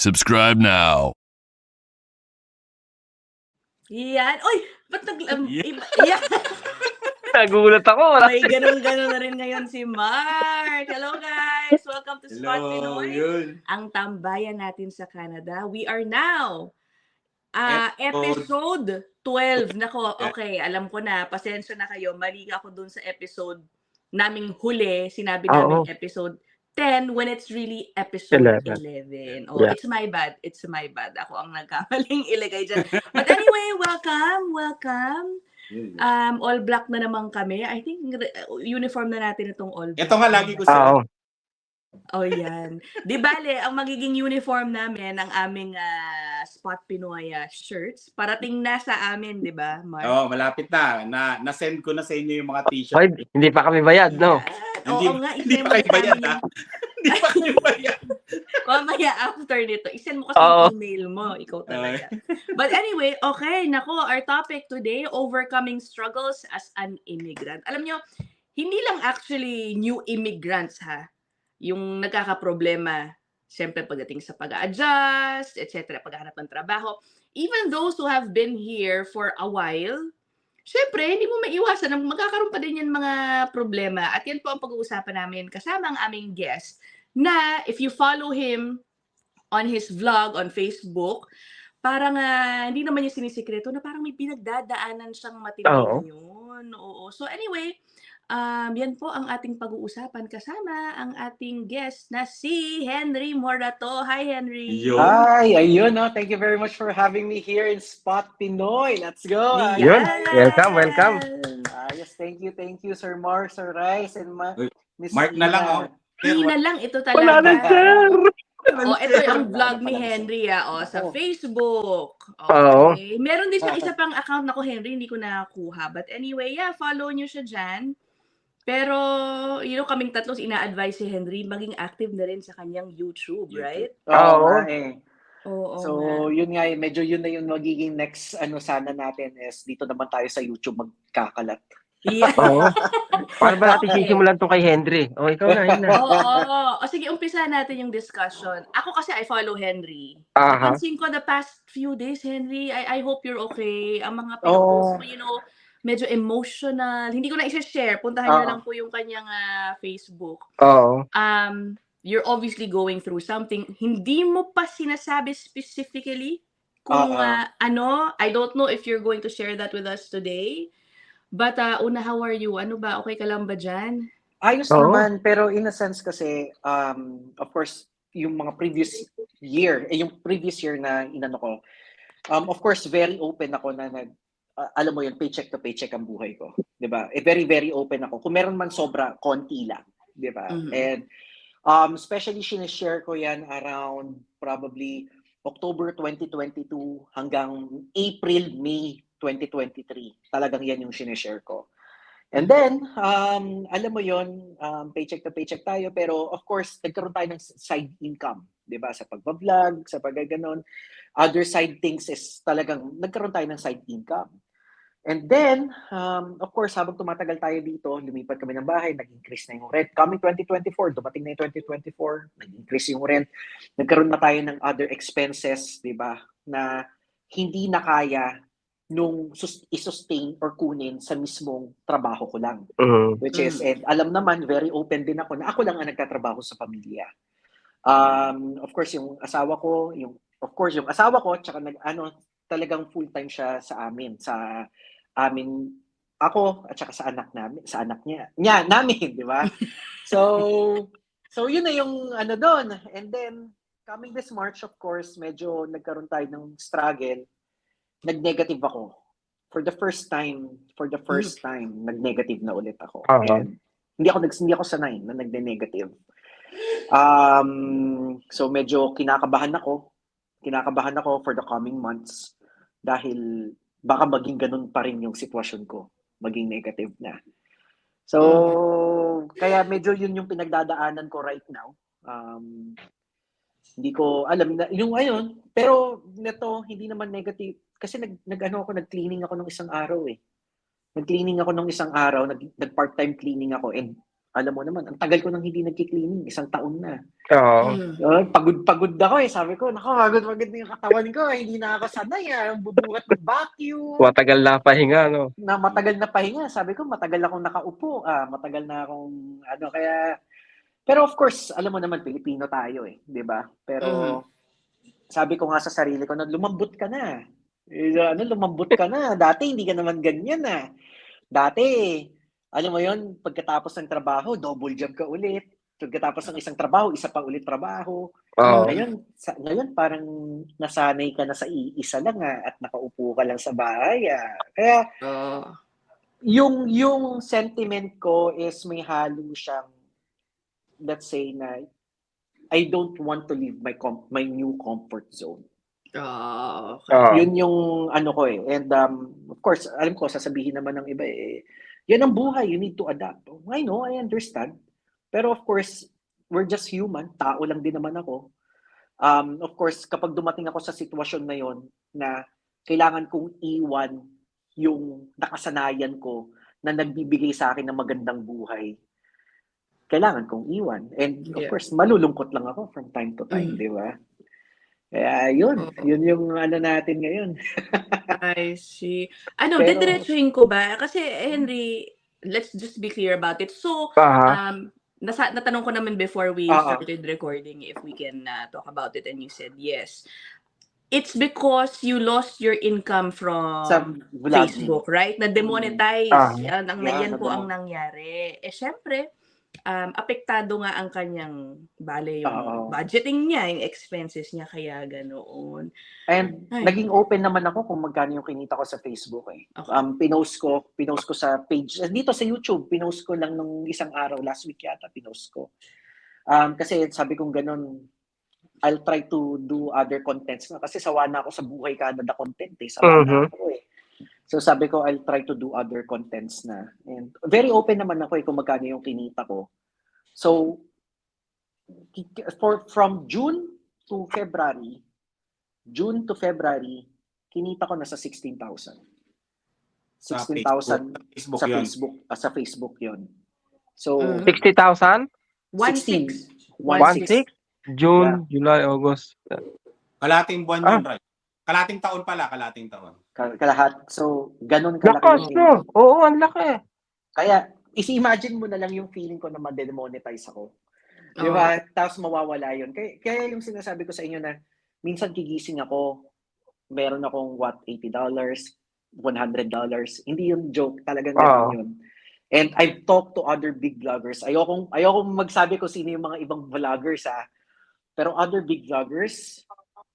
Subscribe now. Yan. Uy! Ba't yan. Nagulat ako. Wala. May ganun-ganun na rin ngayon si Mark. Hello guys! Welcome to Spot Pinoy. Ang tambayan natin sa Canada. We are now episode 12. Nako, okay, alam ko na. Pasensya na kayo. Mali ako dun sa episode naming huli. Sinabi namin episode 10 when it's really episode 11. Oh, yeah. It's my bad. Ako ang nagkamaling ilagay dyan. But anyway, welcome. All black na naman kami. I think uniform na natin itong all black. Ito nga lagi ko sa. Oh, yan. Di bale, ang magiging uniform namin, ang aming Spot Pinoy shirts, parating na sa amin, di ba, Mark? Oo, malapit na. Na-send ko na sa inyo yung mga t-shirt. Ay, hindi pa kami bayad, no? Oo nga, hindi pa kayo bayad, ha? Hindi pa kayo bayad. Mamaya after nito, isend mo kasi yung email mo. Ikaw talaga. But anyway, okay, nako, our topic today, overcoming struggles as an immigrant. Alam nyo, hindi lang actually new immigrants, ha? Yung nagkakaproblema, siyempre pagdating sa pag-a-adjust, etc., paghahanap ng trabaho. Even those who have been here for a while, siyempre, hindi mo maiwasan na magkakaroon pa din yan mga problema. At yan po ang pag-uusapan namin kasama ang aming guest na if you follow him on his vlog on Facebook, parang hindi naman niya sinisikreto na parang may pinagdadaanan siyang matindi ngayon. Oo. So anyway, yan po ang ating pag-uusapan kasama ang ating guest na si Henry Morato. Hi, Henry! Hi! Ayun, no? Thank you very much for having me here in Spot Pinoy. Let's go! Yun. Welcome. Yes, thank you, Sir Mark, Sir Rice, and Miss Mark na lang, oh. Ina lang, ito talaga. Wala na, sir! Ito yung vlog ni Henry, sa Facebook. Okay. Meron din siyang isa pang account na ko, Henry, hindi ko nakakuha. But anyway, follow nyo siya dyan. Pero, kaming tatlo, ina-advise si Henry, maging active na rin sa kanyang YouTube, right? So, yun nga, medyo yun na yung magiging next, sana natin is dito naman tayo sa YouTube magkakalat. Yeah. Paano ba natin sisimulan to kay Henry? Ikaw na, yun na. Oo. Sige, umpisa natin yung discussion. Ako kasi, I follow Henry. Napansin ko the past few days, Henry, I hope you're okay. Ang mga pinost mo, medyo emotional. Hindi ko na isa-share. Puntahan niyo lang po yung kanyang Facebook. You're obviously going through something. Hindi mo pa sinasabi specifically kung ano. I don't know if you're going to share that with us today. But una, how are you? Ano ba? Okay ka lang ba dyan? Ayos naman. Pero in a sense kasi, of course, yung mga previous year na inano ko, of course, very open ako na alam mo yun, paycheck to paycheck ang buhay ko. Diba? Very, very open ako. Kung meron man sobra, konti lang. Diba? And especially sinishare ko yan around probably October 2022 hanggang April, May 2023. Talagang yan yung sinishare ko. And then, alam mo yon, paycheck to paycheck tayo, pero of course, nagkaroon tayo ng side income, di ba? Sa pagbablog, sa pagaganon. Other side things is talagang nagkaroon tayo ng side income. And then, of course, habang tumatagal tayo dito, lumipat kami ng bahay, nag-increase na yung rent. Coming 2024, dumating na yung 2024, nag-increase yung rent. Nagkaroon na tayo ng other expenses, di ba? Na hindi na kaya nung i-sustain or kunin sa mismong trabaho ko lang. Which is, and alam naman, very open din ako na ako lang ang nagtatrabaho sa pamilya. Of course, yung asawa ko, tsaka talagang full-time siya sa amin, ako, at saka sa anak namin, di ba? So yun na yung doon. And then, coming this March, of course, medyo nagkaroon tayo ng struggle. Nag-negative ako. For the first time, nag-negative na ulit ako. And hindi ako sanay na nag-negative. So medyo kinakabahan ako for the coming months dahil baka maging ganun pa rin yung sitwasyon ko, maging negative na. So kaya medyo yun yung pinagdadaanan ko right now. Hindi ko alam na yung ayun, pero neto hindi naman negative. Kasi nag-cleaning ako ng isang araw eh. Nag-part-time cleaning ako and alam mo naman, ang tagal ko nang hindi nagki-cleaning, 1 taon na. Oo. Pagod ako eh. Sabi ko, nako, pagod na yung katawan ko. Hindi na ako sanay. Bubuhat ng vacuum. Matagal na pahinga, no? Na matagal na pahinga. Sabi ko, matagal akong nakaupo. Matagal na akong, kaya... Pero of course, alam mo naman, Pilipino tayo eh. Di ba? Pero sabi ko nga sa sarili ko, lumambot ka na. Lumambot ka na. Dati, hindi ka naman ganyan Dati, alam mo yon, pagkatapos ng trabaho, double job ka ulit. Pagkatapos ng isang trabaho, isa pa ulit trabaho. Oo. Ngayon parang nasanay ka na sa isa lang at nakaupo ka lang sa bahay. Kaya yung sentiment ko is may halo siyang, let's say na I don't want to leave my new comfort zone. Yun yung ano ko eh. And of course, alam ko, sasabihin naman ng iba yan ang buhay, you need to adapt. I know, I understand. Pero of course, we're just human. Tao lang din naman ako. Of course, kapag dumating ako sa sitwasyon na yon na kailangan kong iwan yung nakasanayan ko na nagbibigay sa akin ng magandang buhay, kailangan kong iwan. And of course, malulungkot lang ako from time to time, di ba? Kaya yun yung ano natin ngayon. I see. Didiretsuhin ko ba? Kasi Henry, let's just be clear about it. So, natanong ko naman before we started recording if we can talk about it, and you said yes. It's because you lost your income from Facebook, right? Na-demonetize. Yan po ang nangyari. Syempre, apektado nga ang kanyang yung budgeting niya, yung expenses niya, kaya ganoon. And naging open naman ako kung magkano yung kinita ko sa Facebook eh. Okay. Pinost ko sa page dito sa YouTube, pinost ko lang nung isang araw, last week yata pinost ko. Kasi sabi kong ganun, I'll try to do other contents na kasi sawa na ako sa buhay Canada content eh. Sawa na ako eh. So sabi ko, I'll try to do other contents na. And very open naman ako kung magkano yung kinita ko. So, from June to February, kinita ko na sa 16,000. 16,000 sa Facebook yon. So, 60,000? 1.6. 1.6? June, July, August. Kalating buwan yun, right? Kalating taon pala, kalating taon. Kalahat. So, ganun kalaki. Lakas, no? Oo, ang laki. Kaya, isi-imagine mo na lang yung feeling ko na ma-demonetize ako. Di ba? Tapos mawawala yun. Kaya yung sinasabi ko sa inyo na minsan gigising ako, meron akong $80, $100. Hindi yung joke. Talagang ganun yun. And I've talked to other big vloggers. Ayokong magsabi ko sino yung mga ibang vloggers Pero other big vloggers,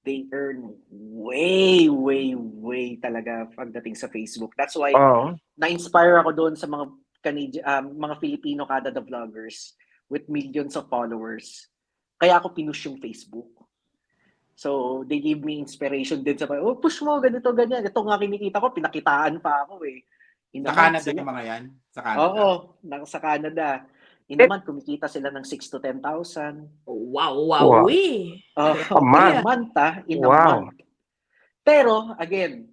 they earn way talaga pagdating sa Facebook. That's why na-inspire ako doon sa mga mga Filipino Canada vloggers with millions of followers. Kaya ako pinush yung Facebook. So, they gave me inspiration din sa push mo, ganito, ganyan. Ito nga kinikita ko, pinakitaan pa ako eh. Sa Canada yung mga yan? Sa Canada? Oo, sa Canada. Naman, kumikita sila ng 6,000 to 10,000. Wow. In a month. Pero, again,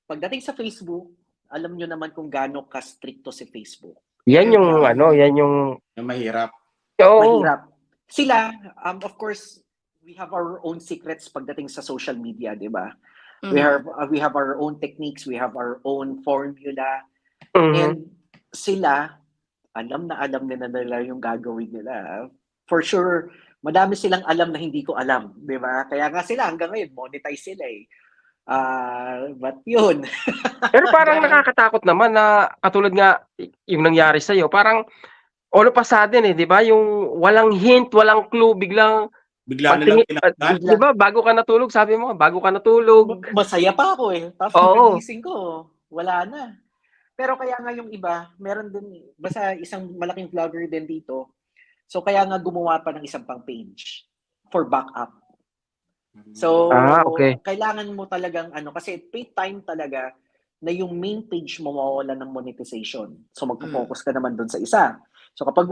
pagdating sa Facebook, alam nyo naman kung gaano ka-stricto si Facebook. Yan yung yung mahirap. Mahirap. Sila, of course, we have our own secrets pagdating sa social media, di ba? We have our own techniques, we have our own formula. And sila, alam nila yung gagawin nila. For sure, madami silang alam na hindi ko alam, di ba? Kaya nga sila hanggang ngayon, monetize sila eh. But yun. Pero parang nakakatakot naman na katulad nga yung nangyari sa'yo. Parang all of a sudden di ba? Yung walang hint, walang clue, bigla na lang pinagdaan. Di ba? Bago ka natulog, sabi mo, masaya pa ako eh. Tapos pagising ko, wala na. Pero kaya nga yung iba, meron din, basta isang malaking vlogger din dito. So kaya nga gumawa pa ng isang pang page for backup. So, kailangan mo talagang kasi it take time talaga na yung main page mo mawawala ng monetization. So magpo-focus ka naman doon sa isa. So kapag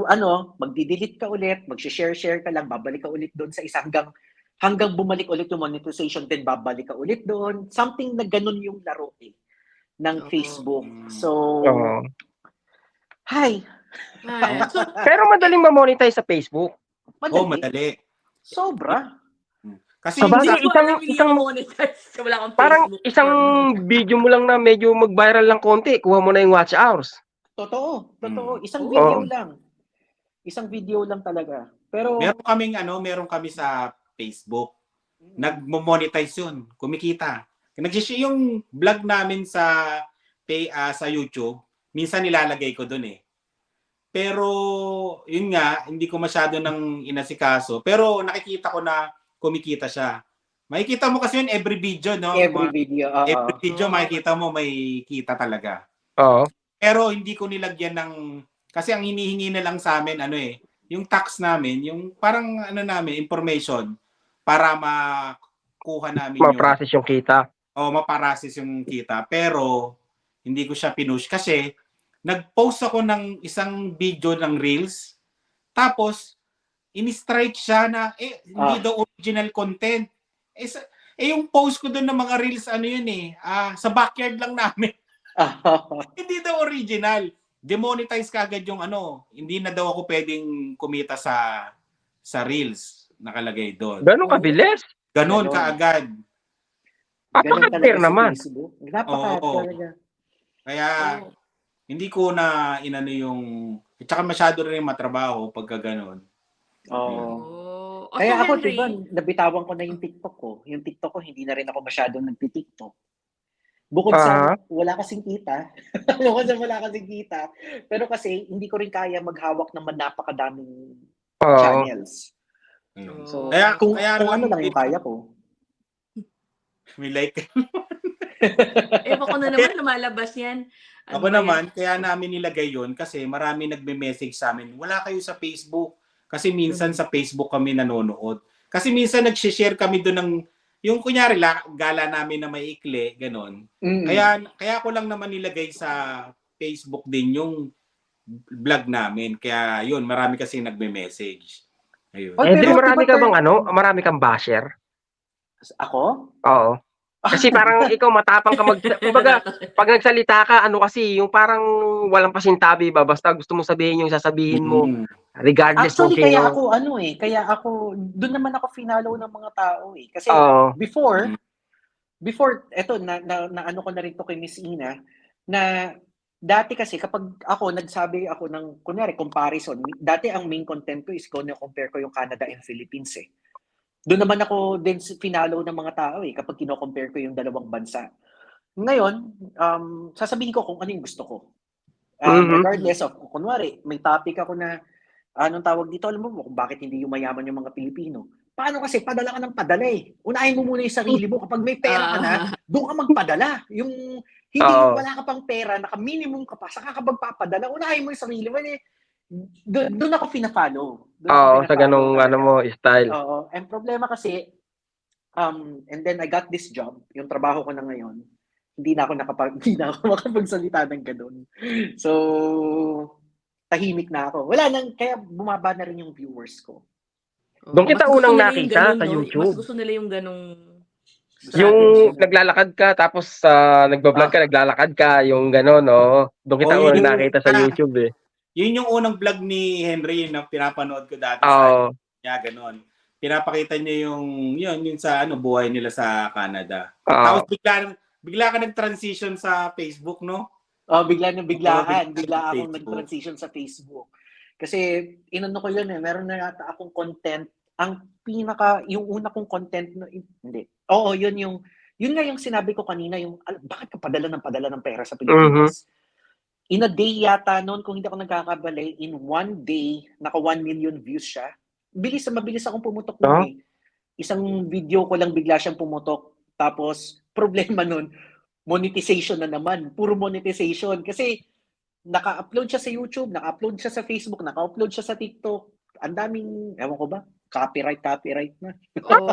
magdi-delete ka ulit, mag-share ka lang, babalik ka ulit doon sa isa hanggang bumalik ulit yung monetization, then babalik ka ulit doon. Something na ganun yung laro ng Facebook. So, Ay, so, Pero madaling ma-monetize sa Facebook. Oh, madali. Sobra. Kasi Sabagay, hindi ko alam hindi isang- mo monetize. Wala akong Parang Facebook. isang video mo lang na medyo mag-viral lang konti, kuha mo na yung watch hours. Totoo. Isang Oo. video lang. Isang video lang talaga. Pero meron kami sa Facebook. Nagmo-monetize 'yun, kumikita. Yung vlog namin sa sa YouTube, minsan nilalagay ko doon eh. Pero yun nga, hindi ko masyado nang inasikaso, pero nakikita ko na kumikita siya. Makikita mo kasi yun every video, no? every video. Every video makikita mo may kita talaga. Oo. Pero hindi ko nilagyan ng kasi ang hinihingi na lang sa amin yung tax namin, yung parang namin information para makuha namin Ma-process yung kita. mapaprocess yung kita. Pero hindi ko siya pinush kasi nag-post ako ng isang video ng Reels. Tapos in-strike siya na hindi daw original content. Yung post ko doon ng mga Reels sa backyard lang namin. Hindi daw original. Demonetize kagad yung hindi na daw ako pwedeng kumita sa Reels nakalagay doon. Ganun kabilis. Ganon Ganon. kaagad. Napaka-fair naman. Napaka-fair talaga. Kaya hindi ko na inano yung tsaka masyado rin matrabaho pagka ganon. Oo. Oh. Kaya So, ako, Henry, diba, nabitawan ko na yung TikTok ko. Yung TikTok ko, hindi na rin ako masyadong nagti-TikTok. Bukod sa wala kasing kita. wala kasing kita. Pero kasi, hindi ko rin kaya maghawak ng napakadaming channels. So, Kaya kung naman, ano lang yung kaya ko. May like. ewan ko na naman, lumalabas yan. Ako naman, kaya namin nilagay yon kasi marami nagme-message sa amin, wala kayo sa Facebook. Kasi minsan sa Facebook kami nanonood. Kasi minsan nag-share kami doon ng, yung kunyari, gala namin na may ikli, ganon. Kaya ko lang naman nilagay sa Facebook din yung vlog namin. Kaya yun, marami kasi nagme-message. Ayun. Pero marami ka bang marami kang basher? Ako? Oo. Kasi parang ikaw matapang ka kumbaga, pag nagsalita ka, kasi yung parang walang pasintabi ba, basta gusto mo sabihin yung sasabihin mo, regardless Actually, kung sino. kaya ako, doon naman ako finalo ng mga tao eh. Kasi before, eto, na ano ko na rin to kay Miss Ina, na dati kasi kapag nagsabi ako ng, kunyari, comparison, dati ang main content ko is compare ko yung Canada and Philippines eh. Doon naman ako din finalo ng mga tao eh, kapag kino-compare ko yung dalawang bansa. Ngayon, sasabihin ko kung ano yung gusto ko. Regardless of, kunwari, may topic ako na, anong tawag dito, alam mo kung bakit hindi yumayaman yung mga Pilipino? Paano kasi, padala ka ng padala eh. Unahin mo muna yung sarili mo. Kapag may pera ka na, doon ka magpadala. Yung, hindi yung wala ka pang pera, naka-minimum ka pa, saka ka magpapadala, unahin mo yung sarili mo eh. Doon ako fina-follow. Sa ganung style. Oo. And problema kasi, and then I got this job, yung trabaho ko na ngayon, hindi na ako makapagsalita ng ganun. So, tahimik na ako. Wala nang, kaya bumaba na rin yung viewers ko. Doon kita unang nakita sa YouTube. Mas gusto nila yung ganung yung naglalakad ka, tapos nagbablog ka, naglalakad ka, yung gano'n, no? Doon kita unang nakita sa YouTube eh. Yun yung unang vlog ni Henry na pinapanood ko dati sa gano'n. Pinapakita niya yung sa buhay nila sa Canada. Tapos bigla ka nag-transition sa Facebook, no? Bigla akong nag-transition sa Facebook. Kasi inano ko yun eh, meron na yata akong content. Yung una kong content hindi. Oo, yun nga yung sinabi ko kanina, yung bakit ka padala ng pera sa Pilipinas? In a day yata noon, kung hindi ako nagkakabali, in one day, naka 1 million views siya. Mabilis akong pumutok noon eh. Isang video ko lang bigla siyang pumutok. Tapos, problema noon, monetization na naman. Puro monetization. Kasi, naka-upload siya sa YouTube, naka-upload siya sa Facebook, naka-upload siya sa TikTok. Ang daming, ewan ko ba, copyright na. Okay.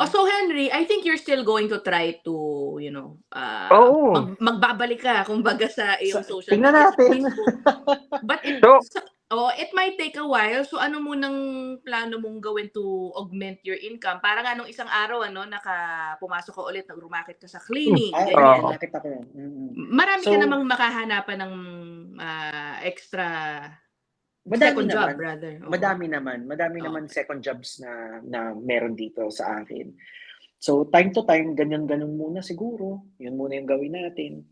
So Henry, I think you're still going to try to, magbabalik ka kumbaga sa iyong social media. Tingnan natin. But it might take a while. So ano munang plano mong gawin to augment your income? Parang anong isang araw pumasok ka ulit, nagrumakit ka sa cleaning, ganyan. Marami ka namang makahanapan ng extra Madami second job, naman. brother. Oo. Madami Oo. naman second jobs na meron dito sa akin. So time to time, ganyan-ganon muna siguro. Yun muna yung gawin natin.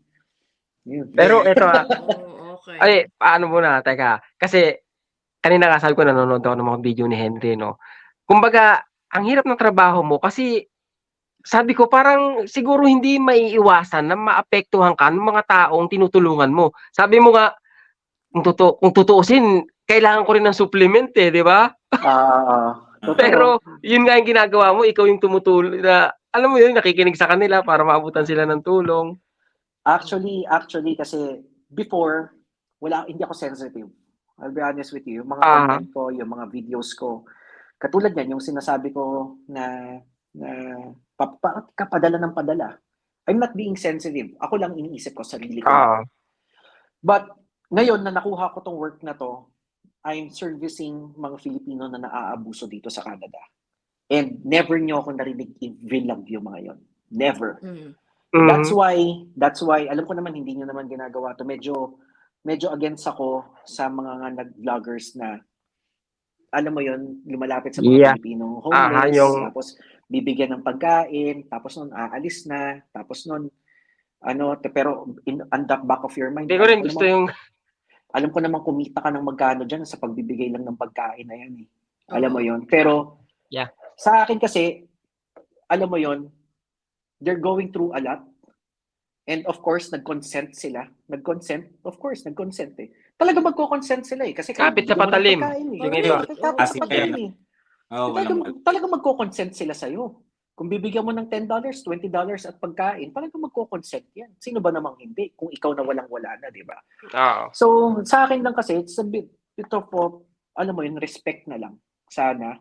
Yun. Pero ito Okay. ay, paano muna, teka. Kasi, kanina nga sabi ko nanonood ako ng mga video ni Henry, no? Kumbaga, ang hirap ng trabaho mo kasi, sabi ko parang siguro hindi maiiwasan na maapektuhan ka ng mga taong tinutulungan mo. Sabi mo nga, kung tutuusin, kailangan ko rin ng supplement di ba? Totoo. Pero, yun nga yung ginagawa mo, ikaw yung tumutulong na, alam mo yun, nakikinig sa kanila para maabutan sila ng tulong. Actually, kasi before, hindi ako sensitive. I'll be honest with you. Yung mga content ko, yung mga videos ko, katulad yan, yung sinasabi ko na padala ng padala. I'm not being sensitive. Ako lang iniisip ko, sarili ko. But, ngayon na nakuha ko tong work na to, I'm servicing mga Filipino na naaabuso dito sa Canada. And never nyo ako narinig i-vlog yung mga yon. Never. That's why alam ko naman hindi niyo naman ginagawa to. Medyo against ako sa mga nag-vloggers na alam mo yon, lumalapit sa mga Pilipino homeless, tapos bibigyan ng pagkain, tapos noon aalis na, tapos noon pero on the back of your mind, hindi ko rin gusto yung alam ko naman kumita ka ng magkano diyan sa pagbibigay lang ng pagkain na yan eh. Alam mo yon. Pero sa akin kasi alam mo yon, they're going through a lot. And of course, nag-consent sila. Of course, nag-consent eh. Talaga magko-consent sila eh. Kasi kapit sa patalim. Talaga magko-consent sila sa'yo. Kung bibigyan mo ng $10, $20 at pagkain, talaga magko-consent yan. Sino ba namang hindi? Kung ikaw na walang-wala na, di ba? So, sa akin lang kasi, it's a bit of, alam mo yun, respect na lang. Sana.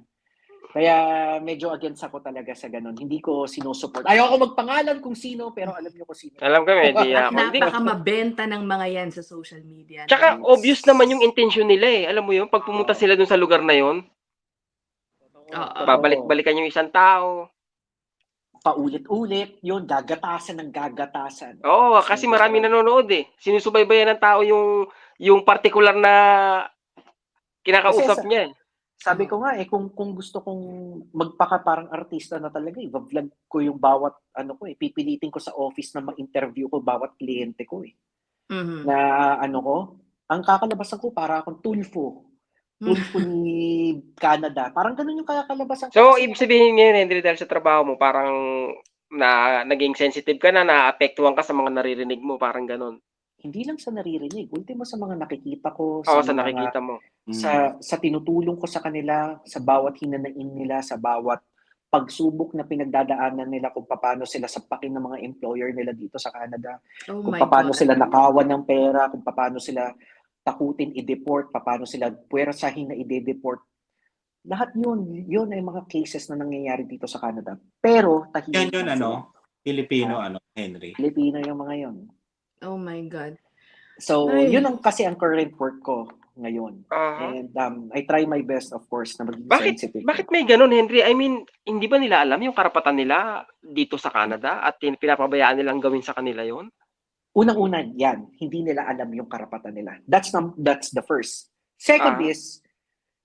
Kaya medyo against ako talaga sa ganun. Hindi ko sinusupport. Ayaw ko magpangalan kung sino, pero alam niyo kung sino. Alam ko, hindi At napakamabenta ng mga yan sa social media. Tsaka obvious naman yung intention nila eh. Alam mo yun, pag pumunta sila dun sa lugar na yun, babalik-balikan yung isang tao. Paulit-ulit, yun, gagatasan ng gagatasan. Oo, kasi maraming nanonood eh. Sinusubaybayan ng tao yung particular na kinakausap niya eh. Sabi ko nga kung gusto kong magpaka parang artista na talaga, i-vlog ko yung bawat pipilitin ko sa office na ma-interview ko bawat kliyente ko eh. Na ang kakalabasan ko para akong Tulfo ni Canada. Parang ganun yung kakalabasan ko. So, ibig sabihin ngayon, Henry, dahil sa trabaho mo, parang naging sensitive ka na, naapektuhan ka sa mga naririnig mo, parang ganun. Hindi lang sa naririnig, ultimo sa mga nakikita ko, sa nakikita mo. Sa tinutulong ko sa kanila, sa bawat hinanain nila, sa bawat pagsubok na pinagdadaanan nila kung paano sila sapakin ng mga employer nila dito sa Canada, kung paano sila nakawan ng pera, kung paano sila takutin i-deport, paano sila puwersahin na i-deport. Lahat yun ay mga cases na nangyayari dito sa Canada. Pero tahimik yan yun, Filipino, Henry? Filipino yung mga yun. Oh my God. So, yun kasi ang current work ko ngayon. And I try my best, of course, na maging sensitive. Bakit may ganun, Henry? I mean, hindi ba nila alam yung karapatan nila dito sa Canada at pinapabayaan nilang gawin sa kanila yon? Unang-una yan, hindi nila alam yung karapatan nila. That's the first. Second is,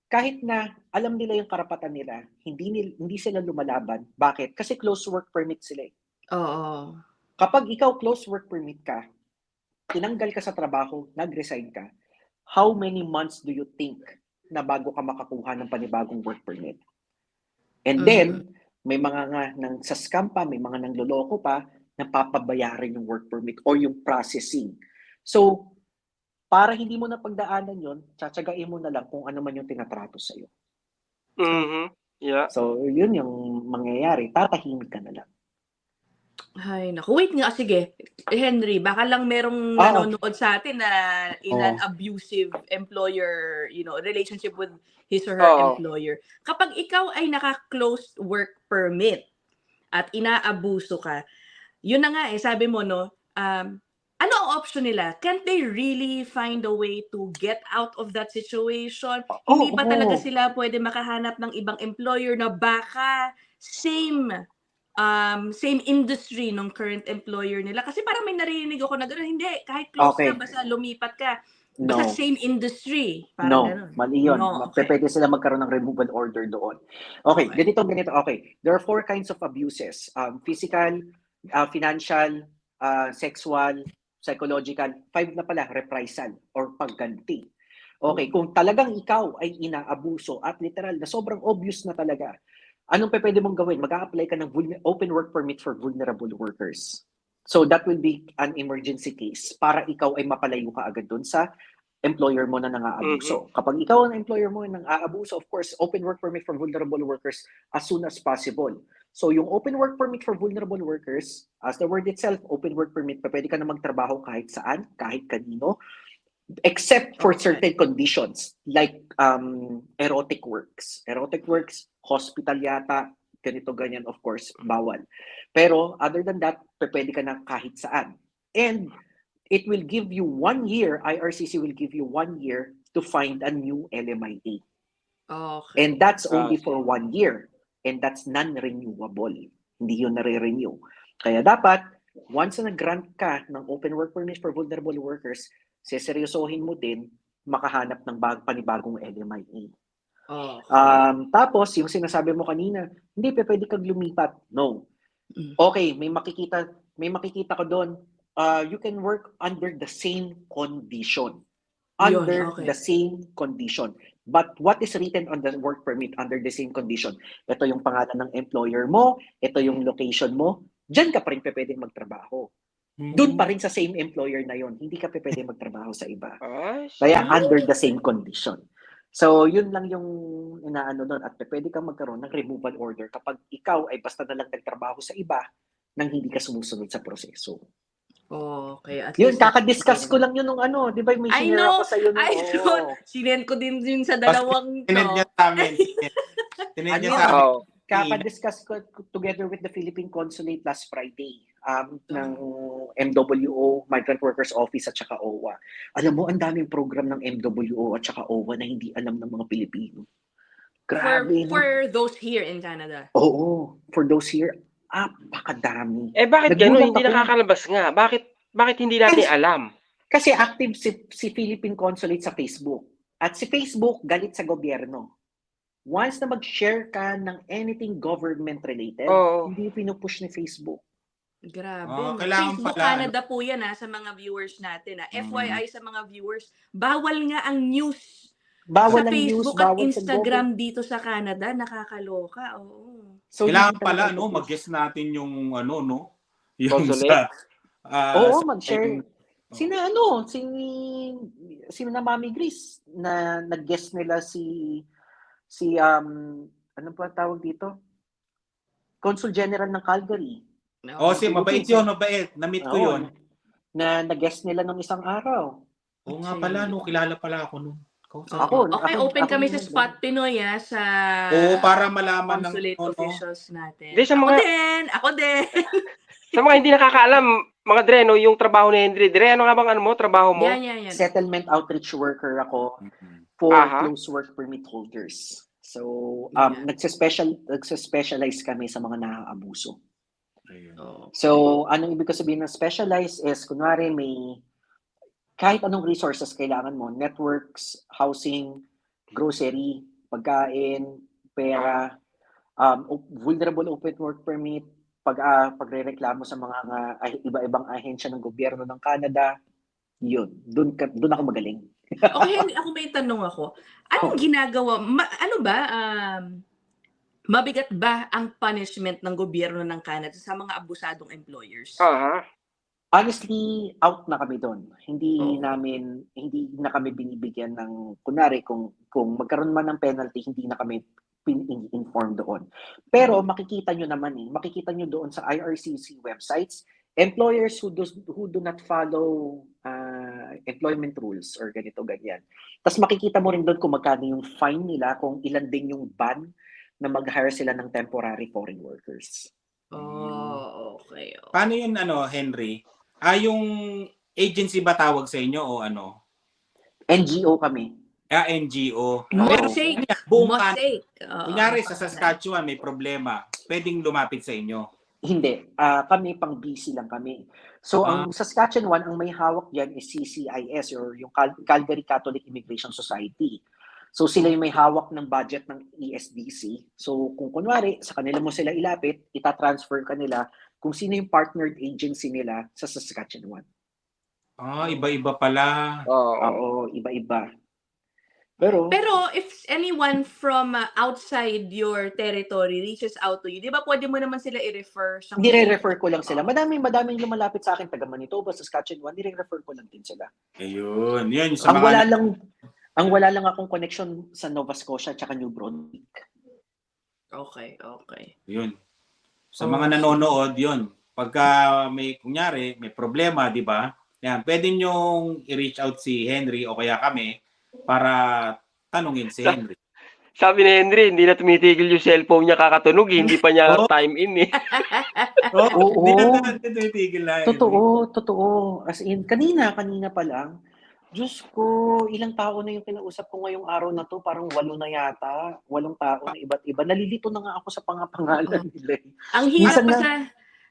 kahit na alam nila yung karapatan nila, hindi sila lumalaban. Bakit? Kasi close work permit sila eh. Oo. Kapag ikaw close work permit ka, tinanggal ka sa trabaho, nag-resign ka, how many months do you think na bago ka makakuha ng panibagong work permit? And then, may mga sa scam pa, may mga nangloloko pa, na papabayarin yung work permit or yung processing. So, para hindi mo na pagdaanan yon, tsatsagain mo na lang kung ano man yung tinatrato sa'yo. Yeah. So, yun yung mangyayari. Tatahimik ka na lang. Ay, naku. Wait nga, sige. Henry, baka lang merong nanonood sa atin na in an abusive employer, relationship with his or her employer. Kapag ikaw ay naka-closed work permit at inaabuso ka, yun na nga sabi mo, ano ang option nila? Can't they really find a way to get out of that situation? Hindi ba talaga sila pwede makahanap ng ibang employer na baka same industry ng current employer nila? Kasi parang may narinig ako na gano'n, hindi, kahit close ka, basta lumipat ka, Basta No. same industry. Parang No, ganun. mali yun. No, okay. Pwede sila magkaroon ng removal order doon. Okay, Okay. ganito. Okay, there are 4 kinds of abuses. Physical, financial, sexual, psychological. 5 na pala, reprisal or pagganti. Okay, kung talagang ikaw ay inaabuso at literal na sobrang obvious na talaga, anong pwede mong gawin? Mag-a-apply ka ng open work permit for vulnerable workers. So that will be an emergency case para ikaw ay mapalayo ka agad doon sa employer mo na nang-aabuso. Kapag ikaw ang employer mo na nang-aabuso, of course, open work permit for vulnerable workers as soon as possible. So yung open work permit for vulnerable workers, as the word itself, open work permit, pwede ka na magtrabaho kahit saan, kahit kanino, except for certain conditions like erotic works. Erotic works, hospital yata, ganito ganyan, of course, bawal. Pero other than that, pwede ka na kahit saan. And it will give you 1 year, IRCC will give you 1 year to find a new LMIA. Okay. And that's only for 1 year. And that's non-renewable. Hindi yun nare-renew. Kaya dapat, once na nag-grant ka ng open work permit for vulnerable workers, seseryosohin mo din makahanap ng panibagong LMIA. Okay. Tapos, yung sinasabi mo kanina, hindi pwede kang lumipat. No. Okay, may makikita ko doon. You can work under the same condition. Under okay. the same condition. But what is written on the work permit under the same condition? Ito yung pangalan ng employer mo, ito yung location mo, diyan ka pa rin pwedeng magtrabaho. Doon pa rin sa same employer na yon, hindi ka pwedeng magtrabaho sa iba. Kaya under the same condition. So, yun lang yung inaano doon. At pwede kang magkaroon ng removal order kapag ikaw ay basta na lang nagtrabaho sa iba nang hindi ka sumusunod sa proseso. Okay. At Yun, least kakadiscuss ko lang yun nung ano. Di ba may I sinare know! ako sa'yo nung... I know! Sinend ko din yun sa dalawang Tinend niya sa amin. Tinend niya sa amin. Kakadiscuss ko together with the Philippine Consulate last Friday ng MWO, Migrant Workers Office at saka OWA. Alam mo, ang daming program ng MWO at saka OWA na hindi alam ng mga Pilipino. Grabe. For those here in Canada. Oo, for those here, apakadami. Bakit gano'n? Hindi nakakalabas nga. Bakit hindi natin alam? Kasi active si Philippine Consulate sa Facebook. At si Facebook galit sa gobyerno. Once na mag-share ka ng anything government-related, hindi pinupush ni Facebook. Grabe. Kailangan Facebook pala, Canada po yan sa mga viewers natin. FYI sa mga viewers, bawal nga ang news Bawal sa ang Facebook news, at bawal Instagram dito sa Canada. Nakakaloka. Oo. So, kailangan pala, mag-guess natin yung Yung Consulate? mag-share. Sina Mami Grace na nag-guest nila si ano pa tawag dito? Consul General ng Calgary. Mabait yun, mabait. Na-meet ko yun. Na nag-guest nila ng isang araw. Oo nga pala, kilala pala ako nun. Okay, open kami sa Spot Pinoy sa para malaman consulate officials natin. Ako din. Sa mga hindi nakakaalam, mga Dre, yung trabaho ni Henry. Dre, ano nga bang trabaho mo? Yan. Settlement outreach worker ako for close work permit holders. So, nagse-specialize kami sa mga naaabuso. So, anong ibig sabihin ng specialize is, kunwari may kahit anong resources kailangan mo, networks, housing, grocery, pagkain, pera, vulnerable open work permit, pagrereklamo sa mga iba-ibang ahensya ng gobyerno ng Canada, yun. Doon ako magaling. Okay, ako may tanong ako. Anong ginagawa? Mabigat ba ang punishment ng gobyerno ng Canada sa mga abusadong employers? Honestly, out na kami doon. Hindi na kami binibigyan ng, kunwari, kung magkaroon man ng penalty, hindi na kami informed doon. Pero makikita nyo doon sa IRCC websites, employers who do not follow employment rules or ganito-ganyan. Tapos makikita mo rin doon kung magkano yung fine nila, kung ilan din yung ban na mag-hire sila ng temporary foreign workers. Okay. Paano yun, Henry? Yung agency ba tawag sa inyo o ano? NGO kami. NGO. Mosaic. Kunyari sa Saskatchewan may problema, pwedeng lumapit sa inyo? Hindi. Kami pang busy lang kami. So, ang Saskatchewan, ang may hawak diyan is CCIS or yung Calgary Catholic Immigration Society. So, sila yung may hawak ng budget ng ESDC. So, kung kunwari, sa kanila mo sila ilapit, itatransfer ka nila kung sino yung partnered agency nila sa Saskatchewan. Iba-iba pala. Oo, iba-iba. Pero if anyone from outside your territory reaches out to you, di ba pwede mo naman sila i-refer sa nire-refer ko lang sila. Madaming lumalapit sa akin, taga Manitoba, Saskatchewan, nire-refer ko lang din sila. Ayun, yun. Sa Ang wala lang akong connection sa Nova Scotia at New Brunswick. Okay. Yun. Sa mga nanonood, yun. Pagka kunyari, may problema, di ba? Yan, pwede nyong i-reach out si Henry o kaya kami para tanungin si Henry. Sabi ni Henry, hindi na tumitigil yung cellphone niya kakatunog, hindi pa niya time in eh. Oo. Hindi na tumitigil na. Totoo. As in, kanina pa lang, Diyos ko, ilang tao na yung kinausap ko ngayong araw na to, parang 8 na yata. 8 tao na iba't iba. Nalilito na nga ako sa pangalan nila.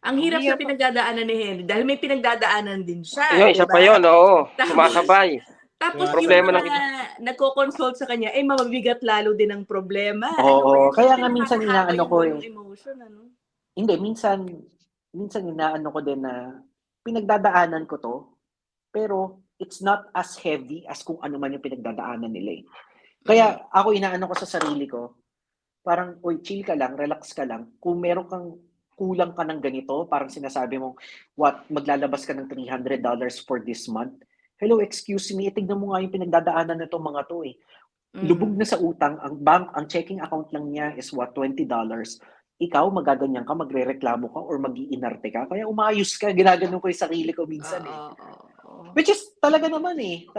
Ang hirap sa pinagdadaanan ni Henry dahil may pinagdadaanan din siya. Yung isa pa yun, oo. Sumasabay. Tapos problema yung mga nagko-consult sa kanya, mabibigat lalo din ang problema. Oo, kaya nga minsan inaano ko emotion, ano? Hindi, minsan inaano ko din na pinagdadaanan ko to, pero it's not as heavy as kung ano man yung pinagdadaanan nila eh. Kaya ako inaano ko sa sarili ko, parang, chill ka lang, relax ka lang. Kung meron kang kulang ka ng ganito, parang sinasabi mong, maglalabas ka ng $300 for this month. Hello, excuse me, tignan mo nga yung pinagdadaanan na itong mga to eh. Lubog na sa utang, ang checking account lang niya is $20. Ikaw, magaganyan ka, magrereklamo ka, or mag-iinarte ka. Kaya umayos ka, ginaganon ko yung sarili ko minsan eh. Which is talaga naman eh,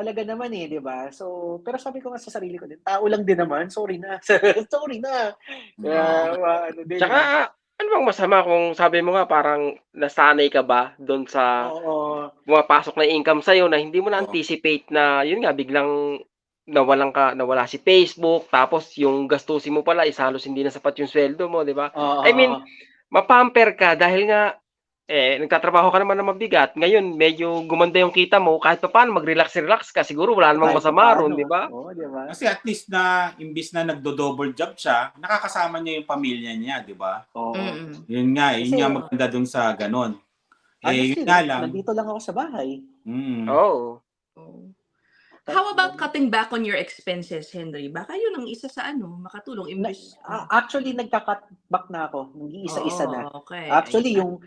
di ba? So, pero sabi ko nga sa sarili ko din, tao lang din naman, sorry na. Tsaka, ano bang masama kung sabi mo nga parang nasanay ka ba doon sa pumapasok na income sa'yo na hindi mo na-anticipate na yun nga biglang nawala si Facebook, tapos yung gastusin mo pala is halos hindi na sapat yung sweldo mo, di ba? I mean, mapamper ka dahil nga nagtatrabaho ka naman na mabigat. Ngayon, medyo gumanda yung kita mo, kahit pa paano mag-relax ka, siguro wala namang masama ron, di ba? Oo, di ba? Kasi at least na imbis na nagdo-double job siya, nakakasama niya yung pamilya niya, di ba? Oo. Yun nga, yun nga maganda dun sa ganon. Honestly, yun nga lang. nandito lang ako sa bahay. Oo. How about cutting back on your expenses, Henry? Baka yun ang isa sa makatulong. Actually, nagka-cut back na ako. Nag-iisa-isa na. Okay. Actually, yung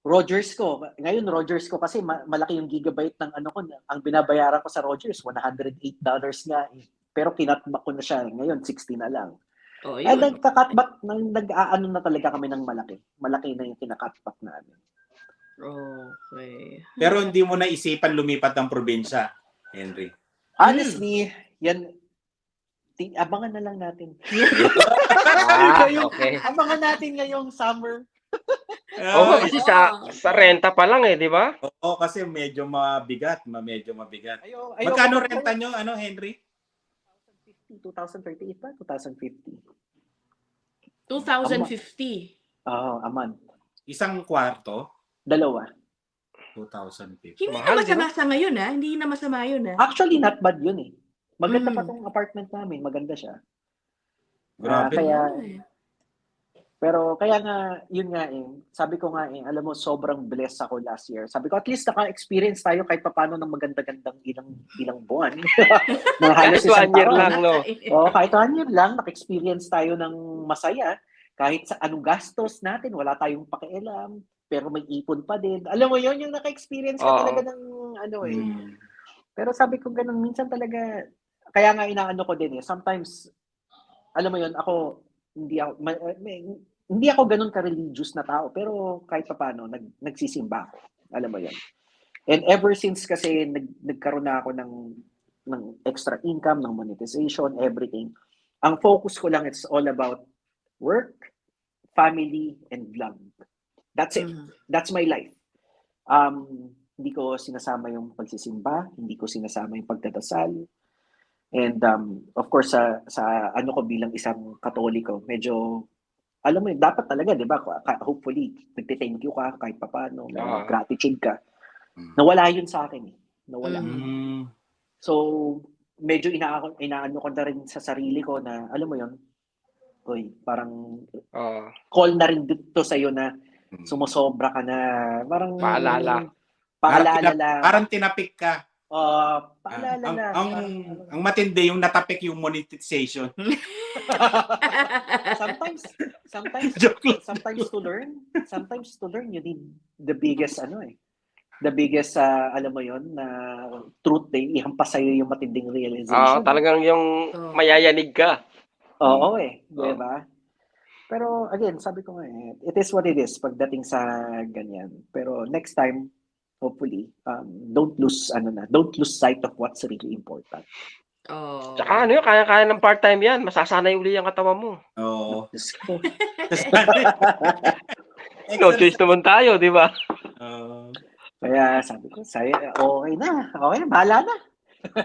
Rogers ko, ngayon Rogers ko kasi malaki yung gigabyte ng ko, ang binabayaran ko sa Rogers, $108 nga eh. Pero kinatback ko na siya, ngayon 60 na lang. Nagka-cutback, nag-aano na talaga kami ng malaki. Malaki na yung kinakatback namin. Okay. Pero hindi mo na isipan lumipat ng probinsya, Henry. Honestly, yan, abangan na lang natin. Okay. Abangan natin ngayong summer. Kasi sa renta pa lang di ba? Oo, kasi medyo mabigat. Magkano renta nyo, Henry? 2038 pa? 2050. 2,050. A month. Isang kwarto? 2. 2,050. Hindi na masama sa ngayon, Hindi na masama yun, Actually, not bad yun eh. Maganda pa tong apartment namin. Maganda siya. Grabe. Pero kaya nga, yun nga sabi ko nga alam mo, sobrang blessed ako last year. Sabi ko, at least naka-experience tayo kahit papano ng maganda-gandang ilang buwan. Halos 1 year lang, no? Kahit 1 year lang, naka-experience tayo ng masaya. Kahit sa anong gastos natin, wala tayong pakialam. Pero may ipon pa din. Alam mo yun, yung naka-experience ka talaga ng Pero sabi ko ganun, minsan talaga, kaya nga inaano ko din sometimes, alam mo yun, ako, hindi ako ganun ka-religious na tao, pero kahit pa paano, nagsisimba ako. Alam mo yun. And ever since kasi nagkaroon na ako ng extra income, ng monetization, everything, ang focus ko lang, it's all about work, family, and vlog. That's it. That's my life. Hindi ko sinasama yung pagsisimba, hindi ko sinasama yung pagdadasal. And of course, sa ko bilang isang Katoliko, medyo alam mo dapat talaga, 'di ba? Hopefully, nagte-thank you ka kahit papaano, gratitude ka. Nawala yun sa akin eh. Nawala. Mm. So, medyo inaano ko na rin sa sarili ko na, alam mo yun, uy, parang call na rin dito sa'yo na sumusobra ka na. Parang Paalala. Paalala lang. Parang tinapik ka. Paalala lang. Ang matindi yung natapik yung monetization. sometimes to learn you need the biggest alam mo yon na truth ihampas sa'yo yung matinding realization. Talagang yung mayayanig ka. Oo di ba? Pero again, sabi ko nga it is what it is pagdating sa ganyan. Pero next time, hopefully, don't lose sight of what's really important. Tsaka kaya-kaya ng part-time yan. Masasanay uli ang katawan mo. Oo. No choice naman tayo, di ba? Kaya sabi ko, okay na, bahala na.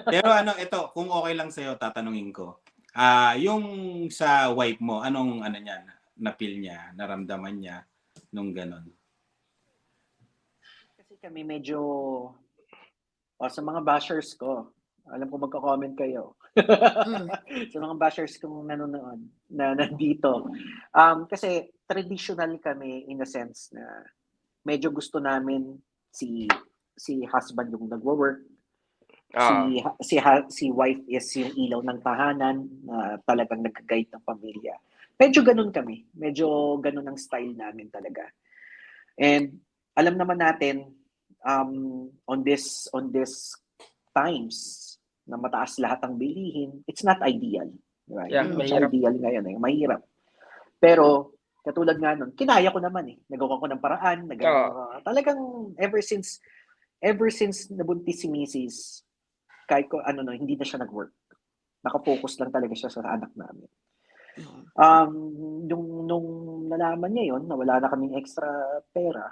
Pero ito, kung okay lang sa'yo, tatanungin ko. Yung sa wife mo, anong niya, na-feel niya, naramdaman niya nung ganon? Kasi kami medyo, sa mga bashers ko, alam ko magka-comment kayo. Sa mga bashers kong nanonood na nandito. Kasi traditional kami in a sense na medyo gusto namin si husband yung nagwo-work. Si wife is yung ilaw ng tahanan na talagang nag-guide ng pamilya. Medyo ganun kami. Medyo ganun ang style namin talaga. And alam naman natin on this times na mataas lahat ang bilihin, it's not ideal. Right? Yeah, It's mahirap. ideal ngayon mahirap. Pero katulad nga nun, kinaya ko naman nagawa ko ng paraan, talagang ever since nabuntis si Mrs., kahit ko hindi na siya nag-work. Naka-focus lang talaga siya sa anak namin. Nung nalaman niya yon na wala na kaming extra pera,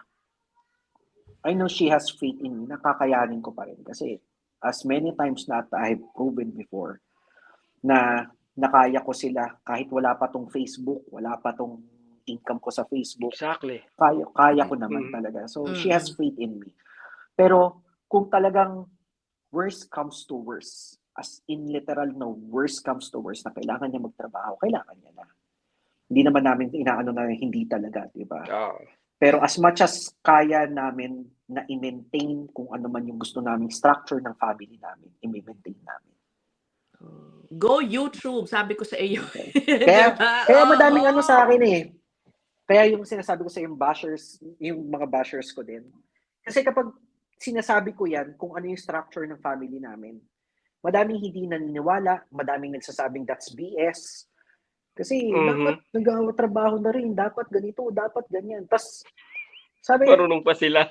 I know she has faith in me, nakakayanin ko pa rin. Kasi as many times na I've proven before na nakaya ko sila kahit wala pa tong Facebook, wala pa tong income ko sa Facebook. Exactly. Kaya ko naman talaga. So she has faith in me. Pero kung talagang worst comes to worst, as in literal na worst comes to worst na kailangan niya magtrabaho, kailangan niya na. Hindi naman namin inaano na hindi talaga, di ba? Pero as much as kaya namin na i-maintain kung ano man yung gusto naming structure ng family namin, i-maintain namin. Go YouTube, sabi ko sa iyo. Kaya madaming sa akin Kaya yung sinasabi ko sa yung bashers, yung mga bashers ko din. Kasi kapag sinasabi ko yan, kung ano yung structure ng family namin, madaming hindi naniniwala, madaming nagsasabing that's BS. Kasi dapat nag-trabaho na rin, dapat ganito, dapat ganyan. Tapos sabi, marunong pa sila.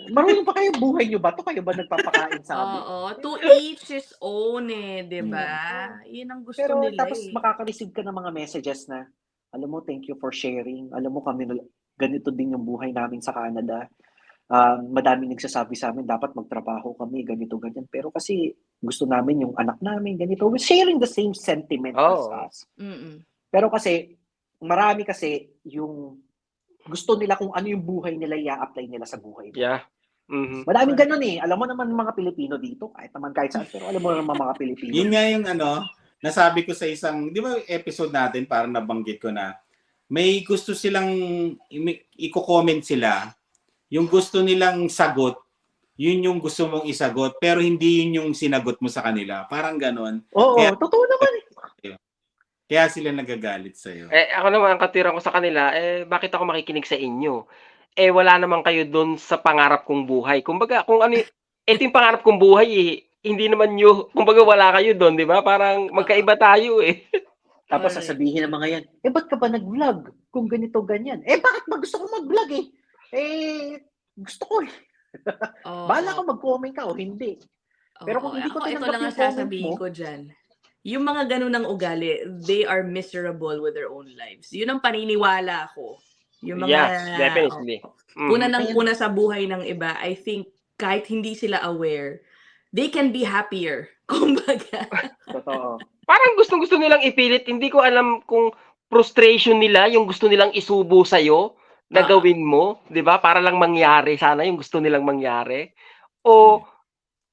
Marunong pa kayo, buhay nyo ba? Kayo ba nagpapakain sa amin? To each his own di ba? Yun ang gusto pero, nila tapos makaka-receive ka ng mga messages na, alam mo, thank you for sharing. Alam mo kami, ganito din yung buhay namin sa Canada. Madaming nagsasabi sa amin, dapat magtrabaho kami, ganito, ganyan. Pero kasi gusto namin yung anak namin, ganito. We're sharing the same sentiment as us. Pero kasi, marami kasi yung gusto nila kung ano yung buhay nila, i-apply nila sa buhay. Yeah. Madaming ganun Alam mo naman mga Pilipino dito, kahit saan, pero alam mo naman mga Pilipino. Yun nga yung nasabi ko sa isang, di ba episode natin, parang nabanggit ko na, may gusto silang, i-comment sila, yung gusto nilang sagot, yun yung gusto mong isagot, pero hindi yun yung sinagot mo sa kanila. Parang ganon. Oo, totoo naman Kaya sila nagagalit sa'yo. Ako naman, ang katwiran ko sa kanila, bakit ako makikinig sa inyo? Wala naman kayo doon sa pangarap kong buhay. Kumbaga, kung ano, ito yung pangarap kong buhay, hindi naman nyo, kumbaga wala kayo doon, di ba? Parang magkaiba tayo Tapos sasabihin ng mga yan, ba't ka ba nag-vlog? Kung ganito, ganyan. Bakit ba gusto ko mag-vlog gusto ko Bahala ka mag-comment ka o hindi. Pero kung hindi ko ito lang ang sasabihin ko dyan. Yung mga ganun ng ugali, they are miserable with their own lives. Yun ang paniniwala ko. Yung mga, yes, definitely. Puna sa buhay ng iba, I think kahit hindi sila aware, they can be happier. Kumbaga. Totoo. Parang gustong-gusto nilang ipilit. Hindi ko alam kung frustration nila, yung gusto nilang isubo sa'yo na gawin mo, di ba? Para lang mangyari. Sana yung gusto nilang mangyari. o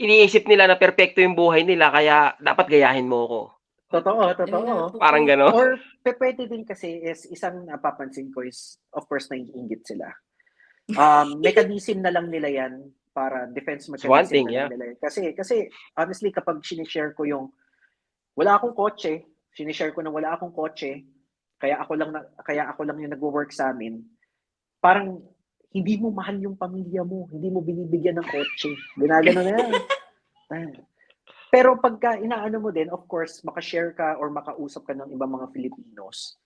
iniisip nila na perpekto yung buhay nila kaya dapat gayahin mo ako. Totoo. Parang gano'n. Or pwede din kasi is isang napapansin ko is of course naiinggit sila. Mechanism na lang nila yan para defense It's one thing, mechanism na lang nila yan. Kasi honestly kapag sinishare ko yung wala akong kotse, sinishare ko na wala akong kotse, kaya ako lang yung nagwo-work sa amin. Parang hindi mo mahal yung pamilya mo, hindi mo binibigyan ng kotse. Ginagano na yan. Pero pagka inaano mo din, of course, makashare ka or makausap ka ng ibang mga Filipinos.